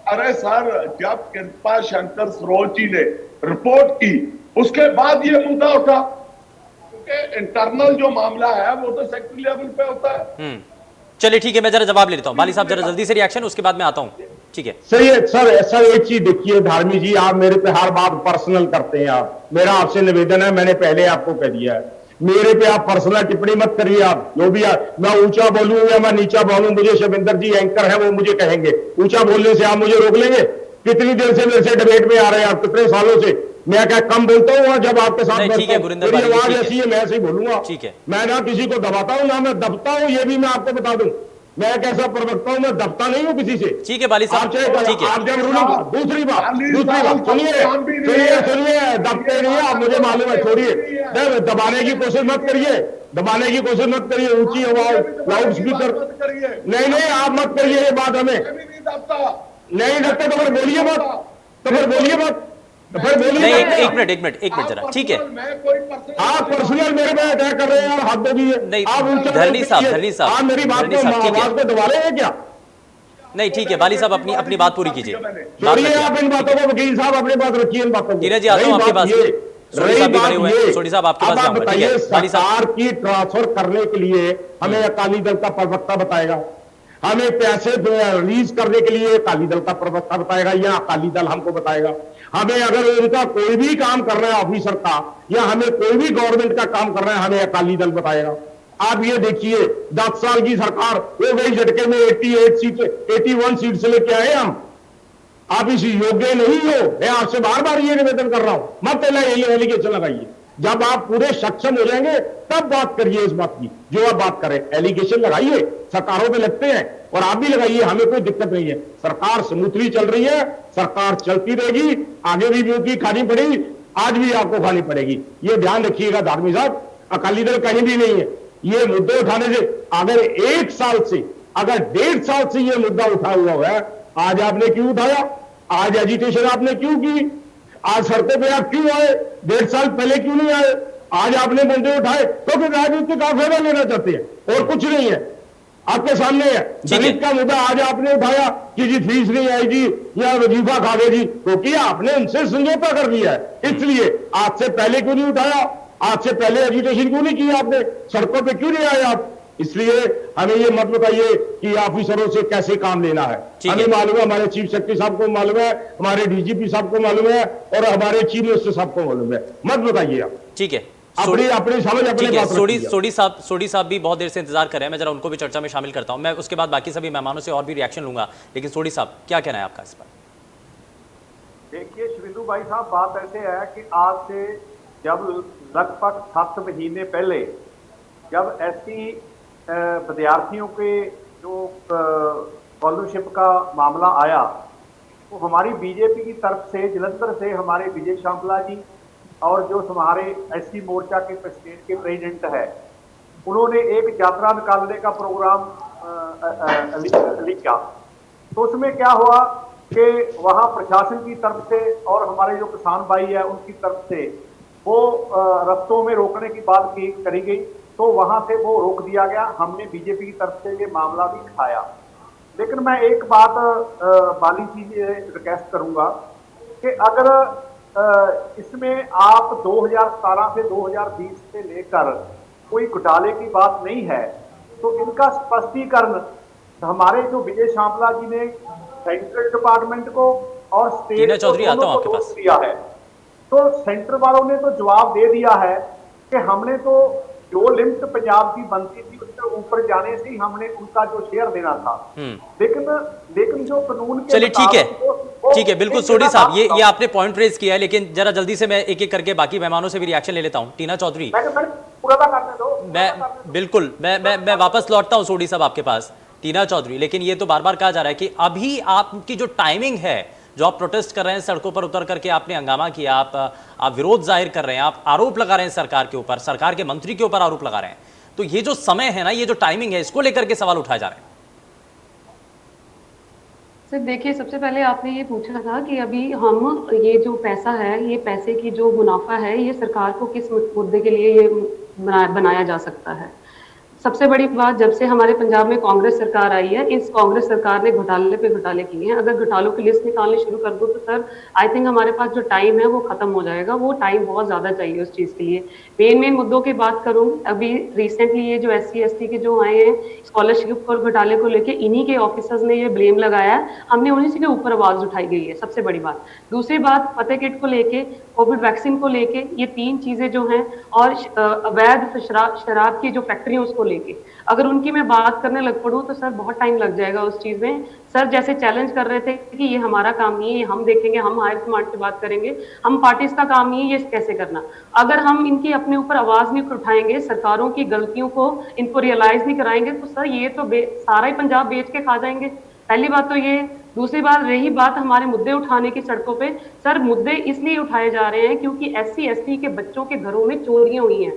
अरे सर, जब कृपा शंकर सरोज जी ने रिपोर्ट की उसके बाद ये मुद्दा उठा, क्योंकि इंटरनल जो मामला है वो तो सेक्रेटरी लेवल पे होता है। चलिए ठीक है, मैं जरा जवाब ले लेता हूं। बाली साहब जरा जल्दी से रिएक्शन, उसके बाद मैं आता हूं। ठीक है, सही है सर एक चीज देखिए धार्मी जी, आप मेरे पे हर बात पर्सनल करते हैं। आप, मेरा आपसे निवेदन है, मैंने पहले आपको कह दिया है, मेरे पे आप पर्सनल टिप्पणी मत करिए। आप जो भी मैं ऊंचा बोलूं या मैं नीचा बोलूं, मुझे शुभेंद्र जी एंकर है वो मुझे कहेंगे। ऊंचा बोलने से आप मुझे रोक लेंगे? कितनी देर से मेरे से डिबेट में आ रहे हैं आप, कितने सालों से? मैं क्या कम बोलता हूँ जब आपके साथ नहीं, ठीक है गुरिंदर मेरी भाई, आवाज ठीक है। ऐसी है, मैं ऐसे ही बोलूंगा। ठीक है। मैं ना किसी को दबाता हूँ ना मैं दबता हूँ, ये भी मैं आपको बता दूं। मैं एक ऐसा प्रवक्ता हूं, मैं दबता नहीं हूं किसी से। ठीक है बाली साहब, ठीक है। आप जब रूलिंग, दूसरी बात सुनिए, दबते नहीं है आप, मुझे मालूम है, छोड़िए। दबाने की कोशिश मत करिए, दबाने की कोशिश मत करिए। ऊंची आवाज, लाउड स्पीकर, नहीं आप मत करिए ये बात हमें। नहीं दबते तो फिर बोलिए मत, नहीं एक मिनट जरा, ठीक है। आप पर्सनल मेरे पे अटैक कर रहे हैं यार, हद होगी है। नहीं, आप धरनी साहब, आप मेरी बात को, आवाज को दबा रहे हैं क्या? नहीं ठीक है, बाली साहब अपनी बात पूरी कीजिए। छोड़िए आप इन बातों को, वकील साहब अपने पास रखिए इन बातों को। नीरज जी आता हूं आपके पास, सोडी साहब भी बने हुए हैं, सोडी साहब आपके पास जाऊंगा। ठीक है, बाली साहब, सरकार की ट्रांसफर करने के लिए हमें अकाली दल का प्रवक्ता बताएगा, हमें पैसे रिलीज करने के लिए अकाली दल का प्रवक्ता बताएगा या अकाली दल हमको बताएगा। हमें अगर उनका कोई भी काम कर रहा है ऑफिसर का, या हमें कोई भी गवर्नमेंट का काम कर रहा है, हमें अकाली दल बताएगा। आप ये देखिए 10 साल की सरकार हो गई, झटके में 81 सीट से लेके आए हम। आप इस योग्य नहीं हो, मैं आपसे बार बार ये निवेदन कर रहा हूं, मत एलिगेशन लगाइए। जब आप पूरे सक्षम हो जाएंगे तब बात करिए इस बात की, जो आप बात करें। एलिगेशन लगाइए, सरकारों पे लगते हैं, और आप भी लगाइए, हमें कोई दिक्कत नहीं है। सरकार स्मूथली चल रही है, सरकार चलती रहेगी, आगे भी ड्यूटी खानी पड़ेगी, आज भी आपको खानी पड़ेगी। ये ध्यान रखिएगा धार्मी साहब, अकाली दल कहीं भी नहीं है। ये मुद्दे उठाने से, अगर 1 साल से, अगर 1.5 साल से ये मुद्दा उठा हुआ है, आज आपने क्यों उठाया? आज एजिटेशन आपने क्यों की? आज सड़कों पे आप क्यों आए? 1.5 साल पहले क्यों नहीं आए? आज आपने मुद्दे उठाए तो फिर राजनीति का फायदा लेना चाहते हैं, और कुछ नहीं है। आपके सामने है दलित का मुद्दा, आज आपने उठाया कि जी फीस नहीं आई जी, या वजीफा खा गए जी, तो किया आपने उनसे समझौता कर दिया है। इसलिए आज से पहले क्यों नहीं उठाया? आज से पहले एजुटेशन क्यों नहीं किया आपने? सड़कों पे क्यों नहीं आए आप? इसलिए हमें ये मत बताइए कि ऑफिसरों से कैसे काम लेना है। हमें मालूम है, हमारे चीफ सेक्रेटरी साहब को मालूम है, हमारे डीजीपी साहब को मालूम है, और हमारे चीफ मिनिस्टर साहब को मालूम है। मत बताइए आप। ठीक है, अपनी समझ, अपने बात रखिए। सोडी साहब भी बहुत देर से इंतजार कर रहे हैं, मैं जरा उनको भी चर्चा में शामिल करता हूं। मैं उसके बाद बाकी सभी मेहमानों से और भी रिएक्शन लूंगा, लेकिन सोडी साहब क्या कहना है आपका इस पर? देखिए शुभेंदु भाई साहब, बात ऐसे है कि आज से जब लगभग 7 महीने पहले जब ऐसी विद्यार्थियों के जो स्कॉलरशिप का मामला आया, तो हमारी बीजेपी की तरफ से जलंधर से हमारे विजय शांपला जी और जो हमारे एससी मोर्चा के स्टेट के प्रेसिडेंट है, उन्होंने एक यात्रा निकालने का प्रोग्राम लिखा। तो उसमें क्या हुआ कि वहाँ प्रशासन की तरफ से और हमारे जो किसान भाई है उनकी तरफ से वो रस्तों में रोकने की बात करी गई, तो वहां से वो रोक दिया गया। हमने बीजेपी की तरफ से ये मामला भी उठाया। लेकिन मैं एक बात बाली जी से रिक्वेस्ट करूंगा कि अगर इसमें आप 2017 से 2020 से लेकर कोई घोटाले की बात नहीं है, तो इनका स्पष्टीकरण हमारे जो विजय शांपला जी ने सेंट्रल डिपार्टमेंट को और स्टेट को दिया है। तो सेंटर वालों ने तो जवाब दे दिया है कि हमने तो जो लिमिट पंजाब की बनती थी उससे ऊपर जाने से ही हमने उनका जो शेयर देना था। लेकिन जो कानून के, चलिए ठीक है बिल्कुल सोडी साहब, ये आपने पॉइंट रेज किया है, लेकिन जरा जल्दी से मैं एक एक करके बाकी मेहमानों से भी रिएक्शन ले लेता हूं। टीना चौधरी, बिल्कुल मैं वापस लौटता हूं सोडी साहब आपके पास। टीना चौधरी, लेकिन ये तो बार बार कहा जा रहा है कि अभी आपकी जो टाइमिंग है, जो आप प्रोटेस्ट कर रहे हैं, सड़कों पर उतर करके आपने हंगामा किया, आप विरोध जाहिर कर रहे हैं, आप आरोप लगा रहे हैं सरकार के ऊपर, सरकार के मंत्री के ऊपर आरोप लगा रहे हैं, तो ये जो समय है ना, ये जो टाइमिंग है, इसको लेकर के सवाल उठाए जा रहे हैं। सर देखिए, सबसे पहले आपने ये पूछा था कि अभी हम ये जो पैसा है, ये पैसे की जो मुनाफा है, ये सरकार को किस मुद्दे के लिए ये बनाया जा सकता है। सबसे बड़ी बात, जब से हमारे पंजाब में कांग्रेस सरकार आई है, इस कांग्रेस सरकार ने घोटाले पे घोटाले किए हैं। अगर घोटालों की लिस्ट निकालनी शुरू कर दो तो सर आई थिंक हमारे पास जो टाइम है वो खत्म हो जाएगा। वो टाइम बहुत ज्यादा चाहिए उस चीज के लिए। मेन मुद्दों की बात करूं, अभी रिसेंटली ये जो SC ST के जो आए हैं स्कॉलरशिप और घोटाले को लेके, इन्हीं के ऑफिसर्स ने ये ब्लेम लगाया है। हमने उन्हीं से के ऊपर आवाज उठाई गई है, सबसे बड़ी बात। दूसरी बात, फतेह किट को लेके, कोविड वैक्सीन को लेके, ये तीन चीजें जो हैं, और अवैध शराब की जो फैक्ट्री उसको लेके, अगर उनकी मैं बात करने लग पड़ूं तो सर बहुत टाइम लग जाएगा उस चीज में। सर जैसे चैलेंज कर रहे थे कि ये हमारा काम नहीं है, ये हम देखेंगे, हम हायर कमांड से बात करेंगे, हम पार्टीज का काम नहीं है ये कैसे करना। अगर हम इनकी अपने ऊपर आवाज नहीं उठाएंगे, सरकारों की गलतियों को इनको रियलाइज नहीं कराएंगे, तो सर ये तो सारा ही पंजाब बेच के खा जाएंगे। पहली बात तो ये। दूसरी बात, रही बात हमारे मुद्दे उठाने की सड़कों पे, सर मुद्दे इसलिए उठाए जा रहे हैं क्योंकि SC ST के बच्चों के घरों में चोरियां हुई हैं।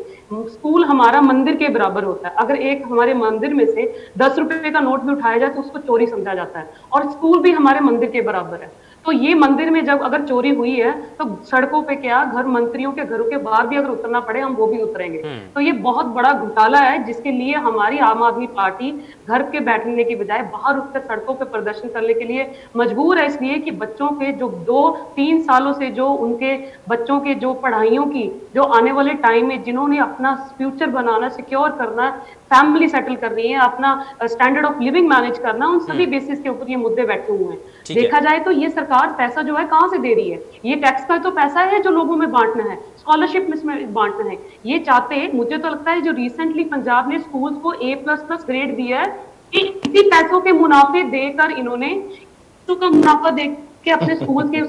स्कूल हमारा मंदिर के बराबर होता है, अगर एक हमारे मंदिर में से 10 रुपए का नोट भी उठाया जाए तो उसको चोरी समझा जाता है, और स्कूल भी हमारे मंदिर के बराबर है। तो ये मंदिर में जब अगर चोरी हुई है तो सड़कों पे क्या, घर मंत्रियों के घरों के बाहर भी अगर उतरना पड़े हम वो भी उतरेंगे। तो ये बहुत बड़ा घोटाला है, जिसके लिए हमारी आम आदमी पार्टी घर के बैठने की बजाय बाहर उठकर सड़कों पे प्रदर्शन करने के लिए मजबूर है। इसलिए कि बच्चों के जो 2-3 सालों से जो उनके बच्चों के जो पढ़ाइयों की, जो आने वाले टाइम में जिन्होंने अपना फ्यूचर बनाना, सिक्योर करना, फैमिली सेटल करनी है, अपना स्टैंडर्ड ऑफ लिविंग मैनेज करना, उन सभी बेसिस के ऊपर ये मुद्दे बैठे हुए हैं। देखा जाए तो ये सरकार पैसा जो है कहां से दे रही है? ये टैक्स का तो पैसा है जो लोगों में बांटना है, स्कॉलरशिप में बांटना है। ये चाहते, मुझे तो लगता है जो रिसेंटली पंजाब ने स्कूल्स को A++ ग्रेड दिया है, इसी पैसों के मुनाफे देकर इन्होंने का मुनाफा दे के अपने स्कूल के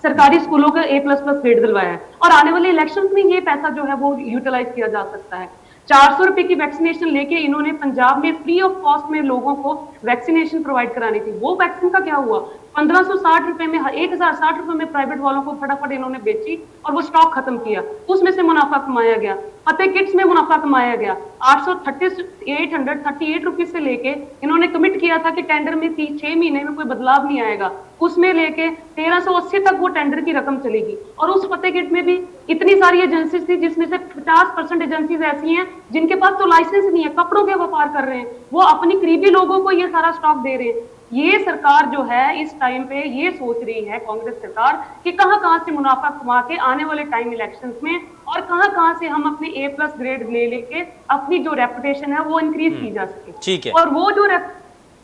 सरकारी स्कूलों का A++ ग्रेड दिलवाया है, और आने वाले इलेक्शन में ये पैसा जो है वो यूटिलाइज किया जा सकता है। 400 रुपए की वैक्सीनेशन लेके इन्होंने पंजाब में फ्री ऑफ कॉस्ट में लोगों को वैक्सीनेशन प्रोवाइड करानी थी, वो वैक्सीन का क्या हुआ? 1560 रुपए में, 1060 रुपए में प्राइवेट वालों को फटाफट इन्होंने बेची और वो स्टॉक खत्म किया, उसमें से मुनाफा कमाया गया। फतेह किट्स में मुनाफा कमाया गया, 838 रुपीज से लेके इन्होंने कमिट किया था कि टेंडर में 6 महीने में कोई बदलाव नहीं आएगा, उसमें लेके 1380 तक वो टेंडर की रकम चलेगी। और उस फतेह किट में भी इतनी सारी एजेंसीज थी, जिसमें से 50% एजेंसीज ऐसी हैं जिनके पास तो लाइसेंस नहीं है, कपड़ों के व्यापार कर रहे हैं, वो अपनी करीबी लोगों को ये सारा स्टॉक दे रहे हैं। ये सरकार जो है इस टाइम पे ये सोच रही है, कांग्रेस सरकार, कि कहां से मुनाफा कमा के आने वाले टाइम इलेक्शंस में, और कहां से हम अपने A+ ग्रेड ले लेके अपनी जो रेपुटेशन है वो इंक्रीज की जा सके। ठीक है। और वो जो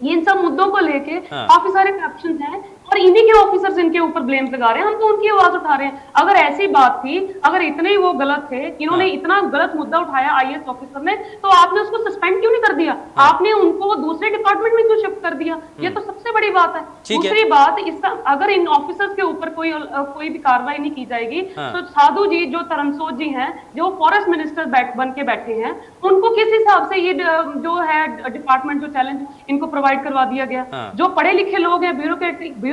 इन सब मुद्दों को लेके काफी सारे करप्शन हैं, और इन्हीं के ऑफिसर्स इनके ऊपर ब्लेम्स लगा रहे हैं, हम तो उनकी आवाज उठा रहे हैं। अगर ऐसी बात थी, अगर इतने ही वो गलत थे, इन्होंने इतना गलत मुद्दा उठाया IAS ऑफिसर ने, तो आपने उसको सस्पेंड क्यों नहीं कर दिया? आपने उनको दूसरे डिपार्टमेंट में क्यों शिफ्ट कर दिया? ये तो सबसे बड़ी बात है। दूसरी बात, इसका अगर इन ऑफिसर्स के ऊपर कोई भी कार्रवाई नहीं की जाएगी तो साधु जी जो तरनसोद जी हैं, जो फॉरेस्ट मिनिस्टर बन के बैठे हैं, उनको किस हिसाब से ये जो है डिपार्टमेंट जो चैलेंज इनको प्रोवाइड करवा दिया गया? जो पढ़े लिखे लोग हैं,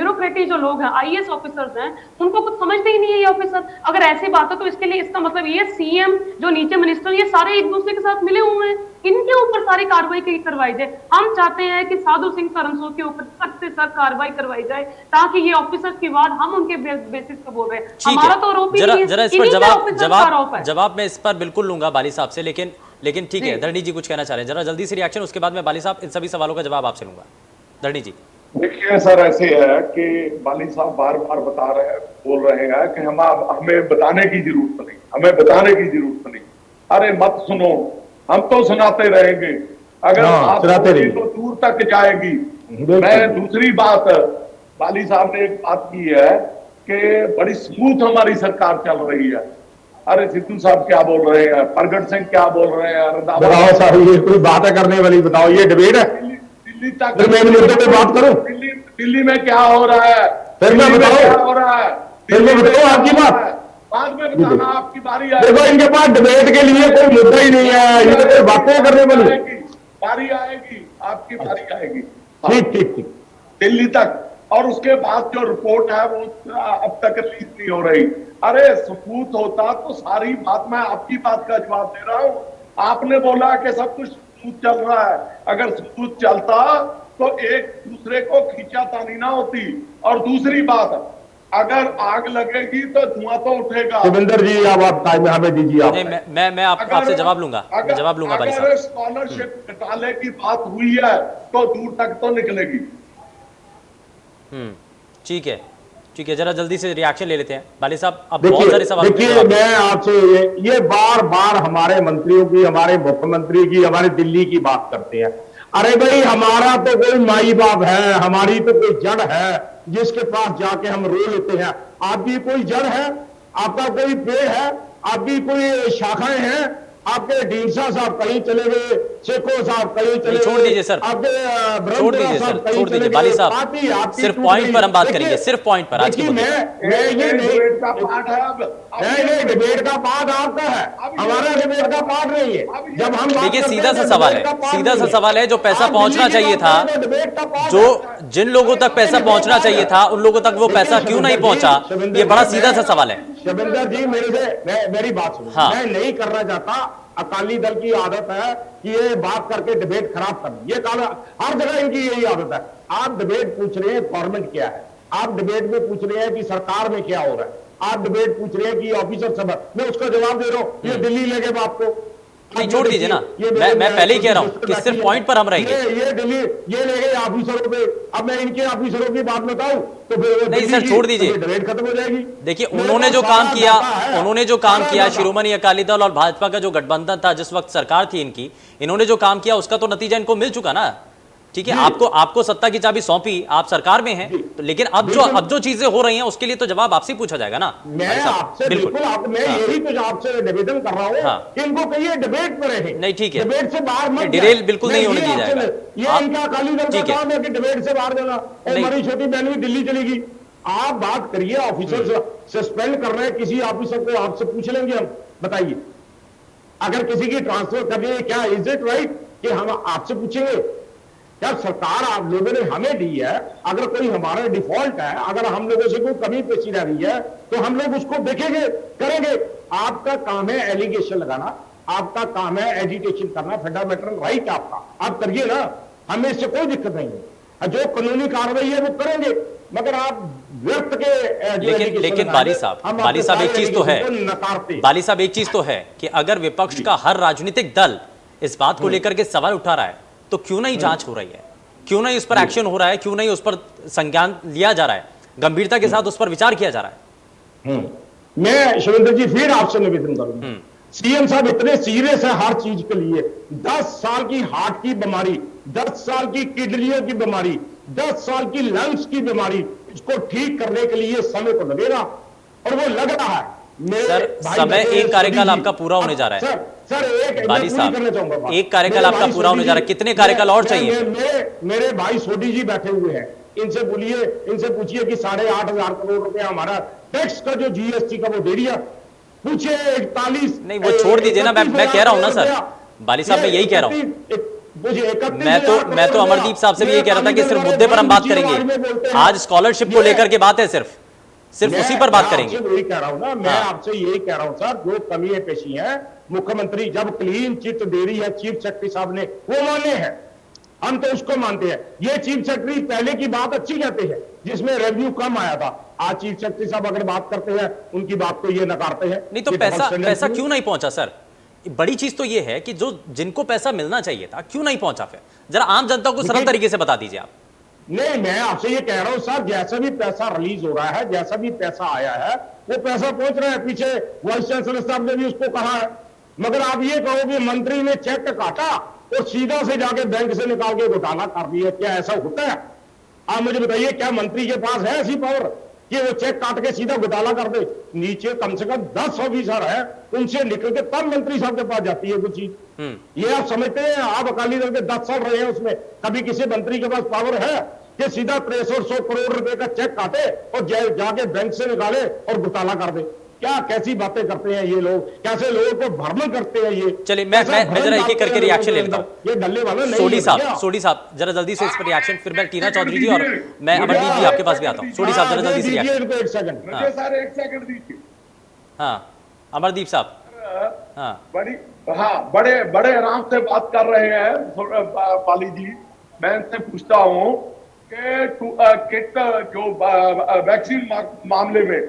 ब्यूरोक्रेटी जो लोग हैं, IAS ऑफिसर्स हैं, उनको कुछ समझते ही नहीं है ये ऑफिसर। अगर ऐसी बात है तो इसके लिए इसका मतलब ये CM जो नीचे मिनिस्टर, ये सारे एक दूसरे के साथ मिले हुए हैं, इनके ऊपर सारी कार्रवाई करवाई जाए। हम चाहते हैं कि साधु सिंह तरनसोद के ऊपर सख्त से सख्त कार्रवाई करवाई जाए, ताकि ये ऑफिसर्स की बात हम उनके बेसिस पर बोल रहे हैं। हमारा तो आरोप ही नहीं है, जरा इस पर जवाब मैं इस पर बिल्कुल लूंगा बाली साहब से, लेकिन ठीक है, धरणी जी कुछ कहना चाह रहे हैं, जरा जल्दी से रिएक्शन, उसके बाद मैं बाली साहब इन सभी सवालों का जवाब आपसे लूंगा। धरणी जी। देखिए सर, ऐसे है कि बाली साहब बार बार बोल रहे हैं कि हमें बताने की जरूरत नहीं, हमें बताने की जरूरत नहीं। अरे मत सुनो, हम तो सुनाते रहेंगे, अगर आप सुनाते तो दूर तक जाएगी। मैं दूसरी बात, बाली साहब ने एक बात की है कि बड़ी स्मूथ हमारी सरकार चल रही है। अरे सिद्धू साहब क्या बोल रहे हैं, प्रगट सिंह क्या बोल रहे हैं, बताओ साहब, ये कोई बात है करने वाली? बताओ, ये डिबेट है? दिल्ली तक पे बात करो। दिल्ली में क्या हो रहा है, फिर मैं बताओ क्या हो रहा है, फिर मैं बताऊं आपकी बात? बाद में बताना, आपकी बारी आएगी। देखो, इनके पास डिबेट के लिए कोई मुद्दा ही नहीं है, ये तो बातें करने वाली। बारी आएगी, आपकी बारी आएगी। ठीक। दिल्ली तक, और उसके बाद जो रिपोर्ट है वो अब तक रिलीज नहीं हो रही। अरे सबूत होता तो सारी बात, मैं आपकी बात का जवाब दे रहा हूँ। आपने बोला कि सब कुछ सबूत चल रहा है, अगर सबूत चलता तो एक दूसरे को खींचातानी ना होती। और दूसरी बात, अगर आग लगेगी तो धुआं तो उठेगा। शुभेंद्र जी अब आप टाइम हमें दीजिए। आप नहीं, मैं आपसे जवाब लूंगा, मैं जवाब लूंगा भाई साहब। अगर स्कॉलरशिप घटाने की बात हुई है तो दूर तक तो निकलेगी। ठीक है, ठीक है, जरा जल्दी से रिएक्शन ले लेते हैं बाली साहब। अब बहुत सारे सवाल देखिए मैं आपसे ये बार बार हमारे मंत्रियों की, हमारे मुख्यमंत्री की, हमारे दिल्ली की बात करते हैं। अरे भाई हमारा तो कोई माई बाप है, हमारी तो कोई जड़ है जिसके पास जाके हम रो लेते हैं। आपकी कोई जड़ है, आपका कोई पेड़ है, आपकी कोई शाखाएं हैं? आपके ढींसा साहब कहीं चले गए, शेखो साहब कहीं चले गए, छोड़ दीजिए सर, छोड़ दीजिए सर, छोड़ दीजिए बाली साहब, सिर्फ पॉइंट पर हम बात करेंगे, सिर्फ पॉइंट पर आज के मुद्दे। मैं ये डिबेट का पार्ट है। अब नहीं, डिबेट का पार्ट आपका है, हमारा डिबेट का पार्ट नहीं है। जब हम देखिए सीधा सा सवाल है, सीधा सा सवाल है, जो पैसा पहुंचना चाहिए था, जो जिन लोगों तक पैसा पहुंचना चाहिए था उन लोगों तक वो पैसा क्यों नहीं पहुंचा, ये बड़ा सीधा सा सवाल है। शुभेंद्र जी मेरी बात सुनो। हाँ। मैं नहीं करना चाहता, अकाली दल की आदत है कि ये बात करके डिबेट खराब कर, ये काम हर जगह इनकी यही आदत है। आप डिबेट पूछ रहे हैं गवर्नमेंट क्या है, आप डिबेट में पूछ रहे हैं कि सरकार में क्या हो रहा है, आप डिबेट पूछ रहे हैं कि ऑफिसर सब, मैं उसका जवाब दे रहा हूं। ये दिल्ली ले गए आपको, नहीं छोड़ दीजिए ना, मैं पहले ही कह रहा हूं कि सिर्फ पॉइंट पर हम रहेंगे। ये दिल्ली ये ले गए ऑफिसरों पे, अब मैं इनके ऑफिसरों की बात बताऊं तो फिर नहीं सर छोड़ दीजिए, डिबेट खत्म हो जाएगी। देखिए उन्होंने जो काम किया शिरोमणि अकाली दल और भाजपा का जो गठबंधन था जिस वक्त सरकार थी इनकी, इन्होंने जो काम किया उसका तो नतीजा इनको मिल चुका ना। ठीक है, आपको सत्ता की चाबी सौंपी, आप सरकार में हैं, तो लेकिन अब जो चीजें हो रही हैं उसके लिए तो जवाब आपसे पूछा जाएगा ना। मैं आपसे बिल्कुल मैं यही तो आपसे निवेदन कर रहा हूं कि इनको कहिए डिबेट पर रहे। नहीं ठीक है, डिबेट से बाहर मत डिरेल बिल्कुल नहीं होने दिया जाएगा। ये इनका अकाली दल का काम है कि डिबेट से बाहर जाना। और हमारी छोटी बहन भी दिल्ली चलेगी, आप बात करिए। ऑफिसर सस्पेंड कर रहे हैं किसी ऑफिसर को, आपसे पूछ लेंगे हम, बताइए अगर किसी की ट्रांसफर करनी है, क्या इज इट राइट कि हम आपसे पूछेंगे? क्या सरकार आप लोगों ने हमें दी है, अगर कोई हमारा डिफॉल्ट है, अगर हम लोगों से कोई कमी पेशी रह रही है तो हम लोग उसको देखेंगे, करेंगे। आपका काम है एलिगेशन लगाना, आपका काम है एजिटेशन करना, फंडामेंटल राइट आपका, आप करिए ना, हमें इससे कोई दिक्कत नहीं है। जो कानूनी कार्रवाई है वो करेंगे, मगर आप व्यर्थ के लेकिन बाली साहब एक चीज तो है, बाली साहब एक चीज तो है कि अगर विपक्ष का हर राजनीतिक दल इस बात को लेकर के सवाल उठा रहा है तो क्यों नहीं जांच हो रही है, क्यों नहीं उस पर एक्शन हो रहा है, क्यों नहीं उस पर संज्ञान लिया जा रहा है, गंभीरता के साथ उस पर विचार किया जा रहा है। मैं शुभेंद्र जी फिर आपसे निवेदन करूंगा, सीएम साहब इतने सीरियस है हर चीज के लिए। 10 साल की हार्ट की बीमारी, 10 साल की किडनियों की बीमारी, 10 साल की लंग्स की बीमारी, इसको ठीक करने के लिए समय तो लगेगा और वो लग रहा है। सर समय एक कार्यकाल आपका पूरा होने जा रहा है। सर एक बाली साहब एक कार्यकाल आपका पूरा होने जा रहा है, कितने कार्यकाल और चाहिए? मेरे भाई सोडी जी बैठे हुए हैं, इनसे बोलिए, इनसे पूछिए कि 8,500 करोड़ रुपया हमारा टैक्स का जो जीएसटी का वो दे दिया, पूछिए 41। नहीं वो छोड़ दीजिए ना, मैं कह रहा हूं ना सर, बाली साहब मैं यही कह रहा हूं। मैं तो अमरदीप साहब से भी यही कह रहा था कि सिर्फ मुद्दे पर हम बात करेंगे। आज स्कॉलरशिप को लेकर के बात है, सिर्फ उसी पर बात करेंगे। वही कह रहा हूं ना, मैं आपसे यही कह रहा हूं सर, जो कमी पेशी है मुख्यमंत्री जब क्लीन चिट दे रही है चीफ सेक्रेटरी साहब ने, वो माने हैं, हम तो उसको मानते हैं। ये चीफ सेक्रेटरी पहले की बात अच्छी कहते हैं जिसमें रेवेन्यू कम आया था, आज चीफ सेक्रेटरी साहब अगर बात करते हैं उनकी बात को ये नकारते हैं। नहीं तो पैसा क्यों नहीं पहुंचा सर? बड़ी चीज तो ये है कि जो जिनको पैसा मिलना चाहिए था क्यों नहीं पहुंचा, फिर जरा आम जनता को सरल तरीके से बता दीजिए आप। नहीं मैं आपसे ये कह रहा हूं सर, जैसा भी पैसा रिलीज हो रहा है, जैसा भी पैसा आया है वो पैसा पहुंच रहा है। पीछे वाइस चांसलर साहब ने भी उसको कहा है, मगर आप ये कहो कि मंत्री ने चेक काटा और सीधा से जाके बैंक से निकाल के घोटाला कर दिया, क्या ऐसा होता है? आप मुझे बताइए, क्या मंत्री के पास है ऐसी पावर कि वो चेक काट के सीधा घोटाला कर दे? नीचे कम से कम 10 ऑफिसर है, उनसे निकल के तब मंत्री साहब के पास जाती है कुछ चीज। ये आप समझते हैं? आप अकाली दल के 10 साल रहे हैं उसमें, कभी किसी मंत्री के पास पावर है कि सीधा 300 करोड़ रुपए का चेक काटे और जाके बैंक से निकाले और घोटाला कर दे? क्या कैसी बातें करते हैं ये लोग, कैसे लोगों को भ्रमण करते हैं ये। चलिए मैं जरा एक एक करके रिएक्शन ले लेता हूं। ये डलने वाला नहीं। सोडी साहब जरा जल्दी से इस पर रिएक्शन, फिर मैं टीना चौधरी जी और मैं अमरदीप जी आपके पास भी आता हूं। सोडी साहब जरा जल्दी से रिएक्शन। एक सेकंड सर, एक सेकंड दीजिए। हाँ अमरदीप साहब, बड़े आराम से बात कर रहे हैं पाली जी। मैं इनसे पूछता हूं के किट जो वैक्सीन मामले में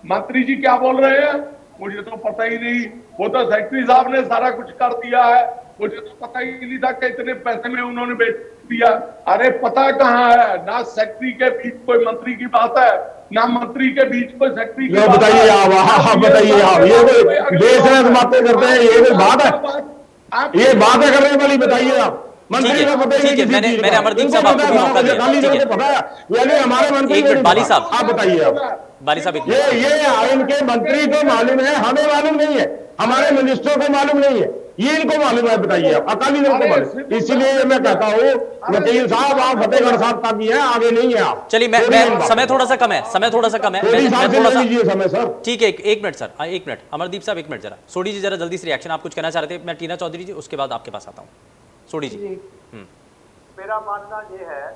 मंत्री जी क्या बोल रहे हैं मुझे तो पता ही नहीं। वो तो सेक्रेटरी साहब ने सारा कुछ कर दिया है, मुझे तो पता ही नहीं था कि इतने पैसे में उन्होंने बेच दिया। अरे पता कहाँ है, ना सेक्रेटरी के बीच कोई मंत्री की बात है, ना मंत्री के बीच कोई सेक्रेटरी की बात बताइए आप, बताइए आप, ये देश में बातें करते हैं, ये कोई बात है? ये बात है करने वाली? बताइए आप। मंत्री को पता ही नहीं, मैंने अमरदीप साहब आपको भी मौका दिया। पता है यानी हमारे मंत्री? एक मिनट बाली साहब, आप बताइए आप। बाली साहब ये इनके मंत्री को मालूम है, हमें मालूम नहीं है, हमारे मिनिस्टरों को मालूम नहीं है, ये इनको मालूम है। बताइए आप, अकाली दल को मालूम। इसलिए मैं कहता हूँ वकील साहब, आप फतेहगढ़ साहब का भी है, आगे नहीं है आप। चलिए मैं समय थोड़ा सा कम है, समय थोड़ा सा कम है, समय सर। ठीक है, एक मिनट सर, एक मिनट अमरदीप साहब, एक मिनट जरा। सोडी जी जरा जल्दी से रिएक्शन, आप कुछ कहना चाह रहे थे। मैं टीना चौधरी जी, उसके बाद आपके पास आता हूँ। सोडी जी। मेरा मानना यह है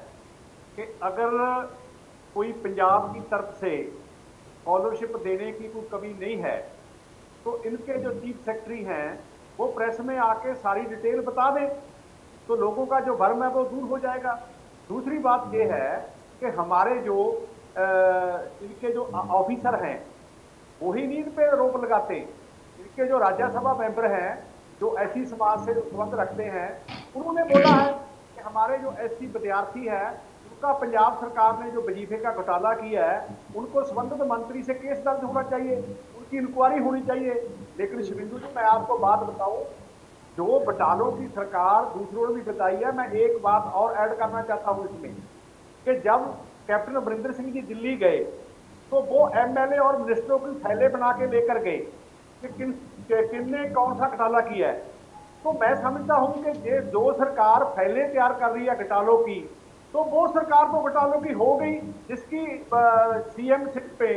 कि अगर कोई पंजाब की तरफ से स्कॉलरशिप देने की कोई कमी नहीं है तो इनके जो चीफ सेक्रेटरी हैं वो प्रेस में आके सारी डिटेल बता दें तो लोगों का जो भ्रम है वो दूर हो जाएगा। दूसरी बात ये है कि हमारे जो इनके जो ऑफिसर हैं वही नींद पे रोक लगाते। इनके जो राज्यसभा मेंबर हैं जो एससी समाज से संबंध रखते हैं उन्होंने बोला है कि हमारे जो एससी विद्यार्थी है उनका पंजाब सरकार ने जो वजीफे का घोटाला किया है उनको संबंधित मंत्री से केस दर्ज होना चाहिए, उनकी इंक्वायरी होनी चाहिए। लेकिन शिविंदु जी मैं आपको बात बताऊं, जो घोटालों की सरकार दूसरों ने भी बताई है, मैं एक बात और ऐड करना चाहता हूं इसमें कि जब कैप्टन अमरिंदर सिंह जी दिल्ली गए तो वो एमएलए और मिनिस्टरों की थैले बना के लेकर गए कि किसने कौन सा घोटाला किया है। तो मैं समझता हूं कि ये जो सरकार फैले तैयार कर रही है घोटालों की तो वो सरकार तो घोटालों की हो गई जिसकी सीएम सीट पे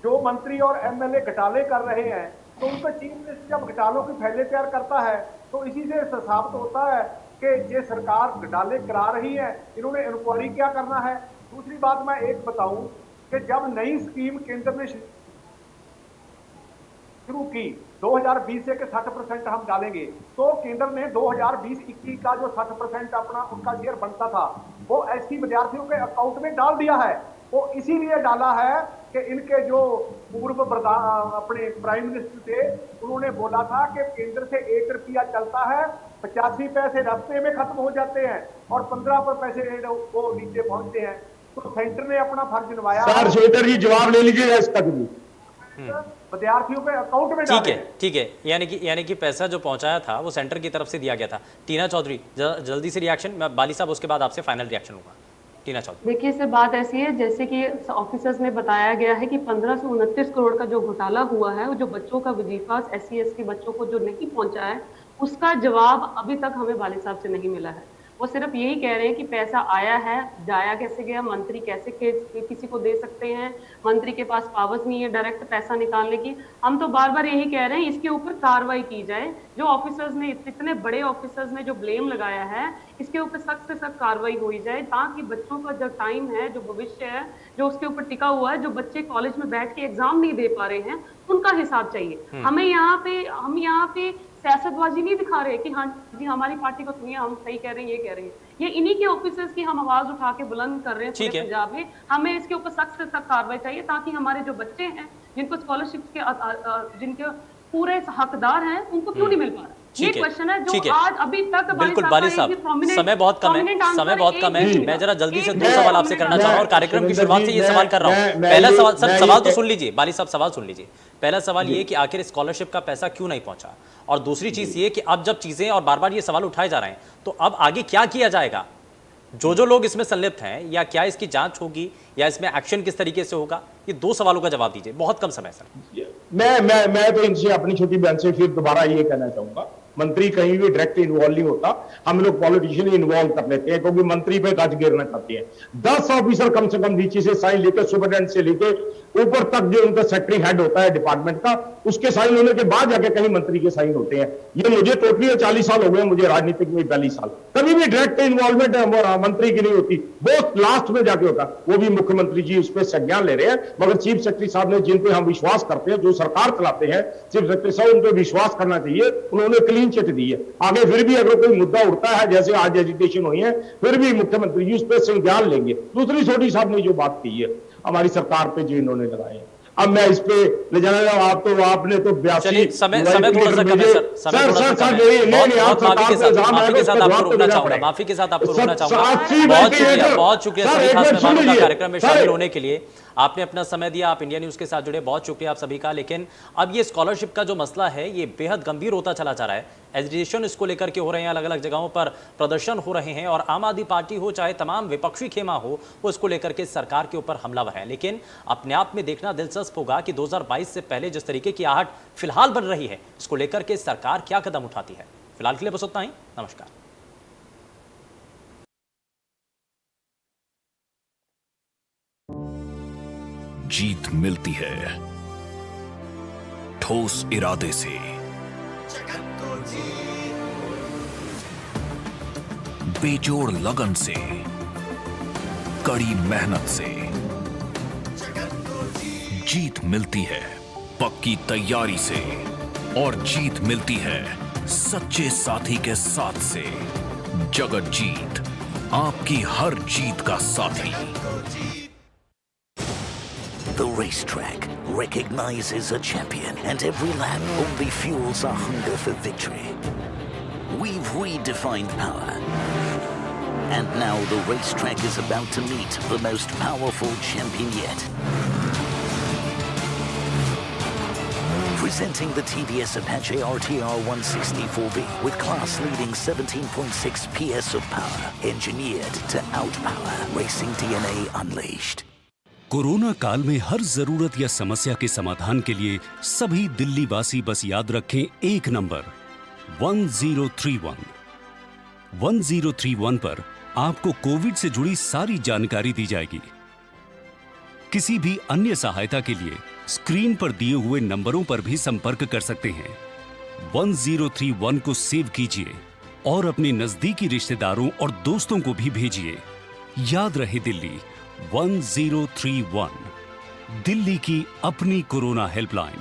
जो मंत्री और एमएलए घोटाले कर रहे हैं तो उनका चीफ मिनिस्टर जब घोटालों की फैले तैयार करता है तो इसी से साबित होता है कि ये सरकार घोटाले करा रही है, इन्होंने इंक्वायरी क्या करना है। दूसरी बात मैं एक बताऊं कि जब नई स्कीम केंद्र ने शुरू की 2020 से 60% हम डालेंगे तो केंद्र ने 2020-21 का जो 60% अपना उनका शेयर बनता था वो एससी विद्यार्थियों के अकाउंट में डाल दिया है। वो इसीलिए डाला है कि इनके जो पूर्व अपने प्राइम मिनिस्टर थे उन्होंने बोला था कि केंद्र से 1 रुपया चलता है 85 पैसे रास्ते में खत्म हो जाते हैं और 15 पैसे वो नीचे पहुंचते हैं। तो सेंटर ने अपना फर्ज निभाया। सर शेखर जी जवाब ले लीजिएगा इसका भी विद्यार्थियों के अकाउंट में। ठीक है, यानी कि पैसा जो पहुंचाया था वो सेंटर की तरफ से दिया गया था। टीना चौधरी जल्दी से रिएक्शन, मैं बाली साहब उसके बाद आपसे फाइनल रिएक्शन लूंगा। टीना चौधरी। देखिए सर बात ऐसी है जैसे कि ऑफिसर्स में बताया गया है कि 1529 करोड़ का जो घोटाला हुआ है वो जो बच्चों का वजीफा SC ST बच्चों को जो नहीं पहुंचा है उसका जवाब अभी तक हमें बाली साहब से नहीं मिला है। वो सिर्फ यही कह रहे हैं कि पैसा आया है, जाया कैसे गया, मंत्री कैसे किसी को दे सकते हैं, मंत्री के पास पावर्स नहीं है डायरेक्ट पैसा निकालने की। हम तो बार बार यही कह रहे हैं इसके ऊपर कार्रवाई की जाए। जो ऑफिसर्स ने इतने बड़े ऑफिसर्स ने जो ब्लेम लगाया है इसके ऊपर सख्त से सख्त कार्रवाई हो जाए ताकि बच्चों का जो टाइम है, जो भविष्य है, जो उसके ऊपर टिका हुआ है, जो बच्चे कॉलेज में बैठ के एग्जाम नहीं दे पा रहे हैं उनका हिसाब चाहिए। हम यहाँ पे सियासतबाजी नहीं दिखा रहे कि हाँ जी हमारी पार्टी को सुनिए हम सही कह रहे हैं, ये कह रहे हैं। ये इन्हीं के ऑफिसर्स की हम आवाज उठा के बुलंद कर रहे हैं पूरे पंजाब में। हमें इसके ऊपर सख्त से सख्त कार्रवाई चाहिए ताकि हमारे जो बच्चे हैं जिनको स्कॉलरशिप के जिनके पूरे हकदार हैं उनको क्यों नहीं मिल पा रहा। ये क्वेश्चन है जो आज अभी तक बिल्कुल बाली साहब समय बहुत कम है, मैं जरा जल्दी से 2 सवाल आपसे करना चाह रहा हूं और कार्यक्रम की शुरुआत से ये सवाल कर रहा हूं। पहला सवाल, सवाल तो सुन लीजिए बाली साहब, सवाल सुन लीजिए। पहला सवाल ये कि आखिर स्कॉलरशिप का पैसा क्यों नहीं पहुंचा, और दूसरी चीज ये कि अब जब चीजें और बार बार ये सवाल उठाए जा रहे हैं तो अब आगे क्या किया जाएगा, जो लोग इसमें संलिप्त हैं, या क्या इसकी जांच होगी या इसमें एक्शन किस तरीके से होगा, ये 2 सवालों का जवाब दीजिए, बहुत कम समय सर। मैं तो इनसे अपनी छोटी बहन से फिर दोबारा ये कहना चाहूंगा, मंत्री कहीं भी डायरेक्ट इन्वॉल्व नहीं होता, हम लोग पॉलिटिशियन इन्वॉल्व कर लेते हैं क्योंकि मंत्री पे गज गिरना चाहते हैं। 10 ऑफिसर कम से कम नीचे से साइन लेके सुपरिटेंडेंट से लेके ऊपर तक जो उनका सेक्रेटरी हेड होता है डिपार्टमेंट का, उसके साइन होने के बाद जाके कहीं मंत्री के साइन होते हैं। ये मुझे टोटली 40 साल हो गए, मुझे राजनीतिक में पहली साल, कभी भी डायरेक्ट इन्वॉल्वमेंट मंत्री की नहीं होती, बहुत लास्ट में जाके होता। वो भी मुख्यमंत्री जी उस पर संज्ञान ले रहे हैं, मगर चीफ सेक्रेटरी साहब ने, जिन पे हम विश्वास करते हैं, जो सरकार चलाते हैं, चीफ सेक्रेटरी साहब, उन पे विश्वास करना चाहिए। उन्होंने क्लीन चिट दी है। आगे फिर भी अगर कोई मुद्दा उठता है, जैसे आज एजिटेशन हुई है, फिर भी मुख्यमंत्री जी उस पर संज्ञान लेंगे। दूसरी सोडी साहब ने जो बात की है हमारी सरकार पे, जो इन्होंने लगाए, अब मैं इस पे ले जाना, आपने तो 82 समय थोड़ा सा कम है सर, समय थोड़ा सा कम है। माफी के साथ आपको रोकना चाहूंगा। बहुत शुक्रिया सभी खास मेहमानों का कार्यक्रम में शामिल होने के लिए। आपने अपना समय दिया, आप इंडिया न्यूज के साथ जुड़े, बहुत शुक्रिया आप सभी का। लेकिन अब ये स्कॉलरशिप का जो मसला है ये बेहद गंभीर होता चला जा रहा है। एजिटेशन इसको लेकर के हो रहे हैं, अलग अलग जगहों पर प्रदर्शन हो रहे हैं, और आम आदमी पार्टी हो चाहे तमाम विपक्षी खेमा हो, वो इसको लेकर के सरकार के ऊपर हमलावर है। लेकिन अपने आप में देखना दिलचस्प होगा कि 2022 से पहले जिस तरीके की आहट फिलहाल बन रही है, इसको लेकर के सरकार क्या कदम उठाती है। फिलहाल के लिए बस उतना ही। नमस्कार। जीत मिलती है ठोस इरादे से, बेजोड़ लगन से, कड़ी मेहनत से। जीत मिलती है पक्की तैयारी से, और जीत मिलती है सच्चे साथी के साथ से। जगत जीत, आपकी हर जीत का साथी। The racetrack recognizes a champion, and every lap only fuels our hunger for victory. We've redefined power. And now the racetrack is about to meet the most powerful champion yet. Presenting the TVS Apache RTR 164V with class-leading 17.6 PS of power, engineered to outpower racing DNA unleashed. Corona काल में हर जरूरत या समस्या के समाधान के लिए सभी दिल्ली वासी बस याद रखें एक नंबर 1031। 1031 पर आपको कोविड से जुड़ी सारी जानकारी दी जाएगी। किसी भी अन्य सहायता के लिए स्क्रीन पर दिए हुए नंबरों पर भी संपर्क कर सकते हैं। 1031 को सेव कीजिए और अपने नजदीकी रिश्तेदारों और दोस्तों को भी भेजिए। याद रहे दिल्ली 1031, दिल्ली की अपनी कोरोना हेल्पलाइन।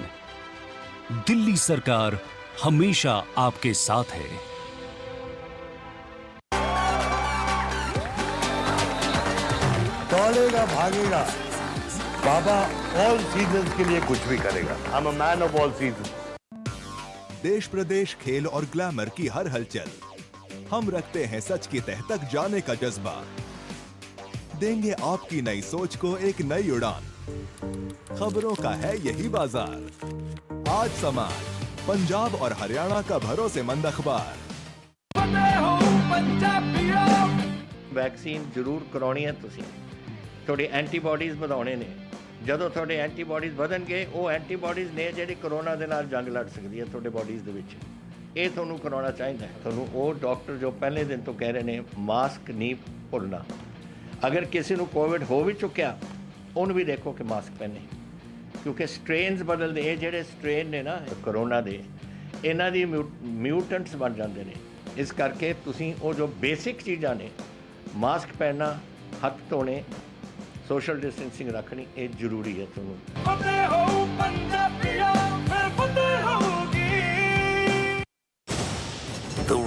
दिल्ली सरकार हमेशा आपके साथ है। दौड़ेगा भागेगा, बाबा ऑल सीजन्स के लिए कुछ भी करेगा। I am a man of all season. देश प्रदेश खेल और ग्लैमर की हर हलचल, हम रखते हैं सच की तह तक जाने का जज्बा। देंगे आपकी नई सोच को एक नई उड़ान। खबरों का है यही बाजार। आज समाज, पंजाब और हरियाणा का भरोसेमंद अखबार। वैक्सीन जरूर करवानी है। तुसीं थोड़ी एंटीबॉडीज़ ਵਧਾਉਣੇ ਨੇ। ਜਦੋਂ ਤੁਹਾਡੇ ਐਂਟੀਬॉडीज़ ਵਧਣਗੇ, ਉਹ ਐਂਟੀਬॉडीज़ ਨੇ ਜਿਹੜੀ ਕਰੋਨਾ ਦੇ ਨਾਲ ਜੰਗ ਲੜ ਸਕਦੀ ਹੈ ਤੁਹਾਡੇ ਬੋਡੀਜ਼ ਦੇ ਵਿੱਚ। ਇਹ ਤੁਹਾਨੂੰ ਕਰਾਉਣਾ ਚਾਹੀਦਾ ਹੈ। ਤੁਹਾਨੂੰ ਉਹ ਡਾਕਟਰ ਜੋ ਪਹਿਲੇ ਦਿਨ ਤੋਂ ਕਹਿ ਰਹੇ ਨੇ ਮਾਸਕ ਨਹੀਂ ਭੁੱਲਣਾ। अगर किसी को कोविड हो भी चुकिया, उन्होंने भी देखो कि मास्क पहने, क्योंकि स्ट्रेनस बदलते, ये जोड़े स्ट्रेन ने ना करोना के, इन्हों की म्यूटेंट्स बन जाते हैं। इस करके तुसीं वो जो बेसिक चीज़ां ने, मास्क पहनना, हथ धोने, सोशल डिस्टेंसिंग रखनी, ये जरूरी है। The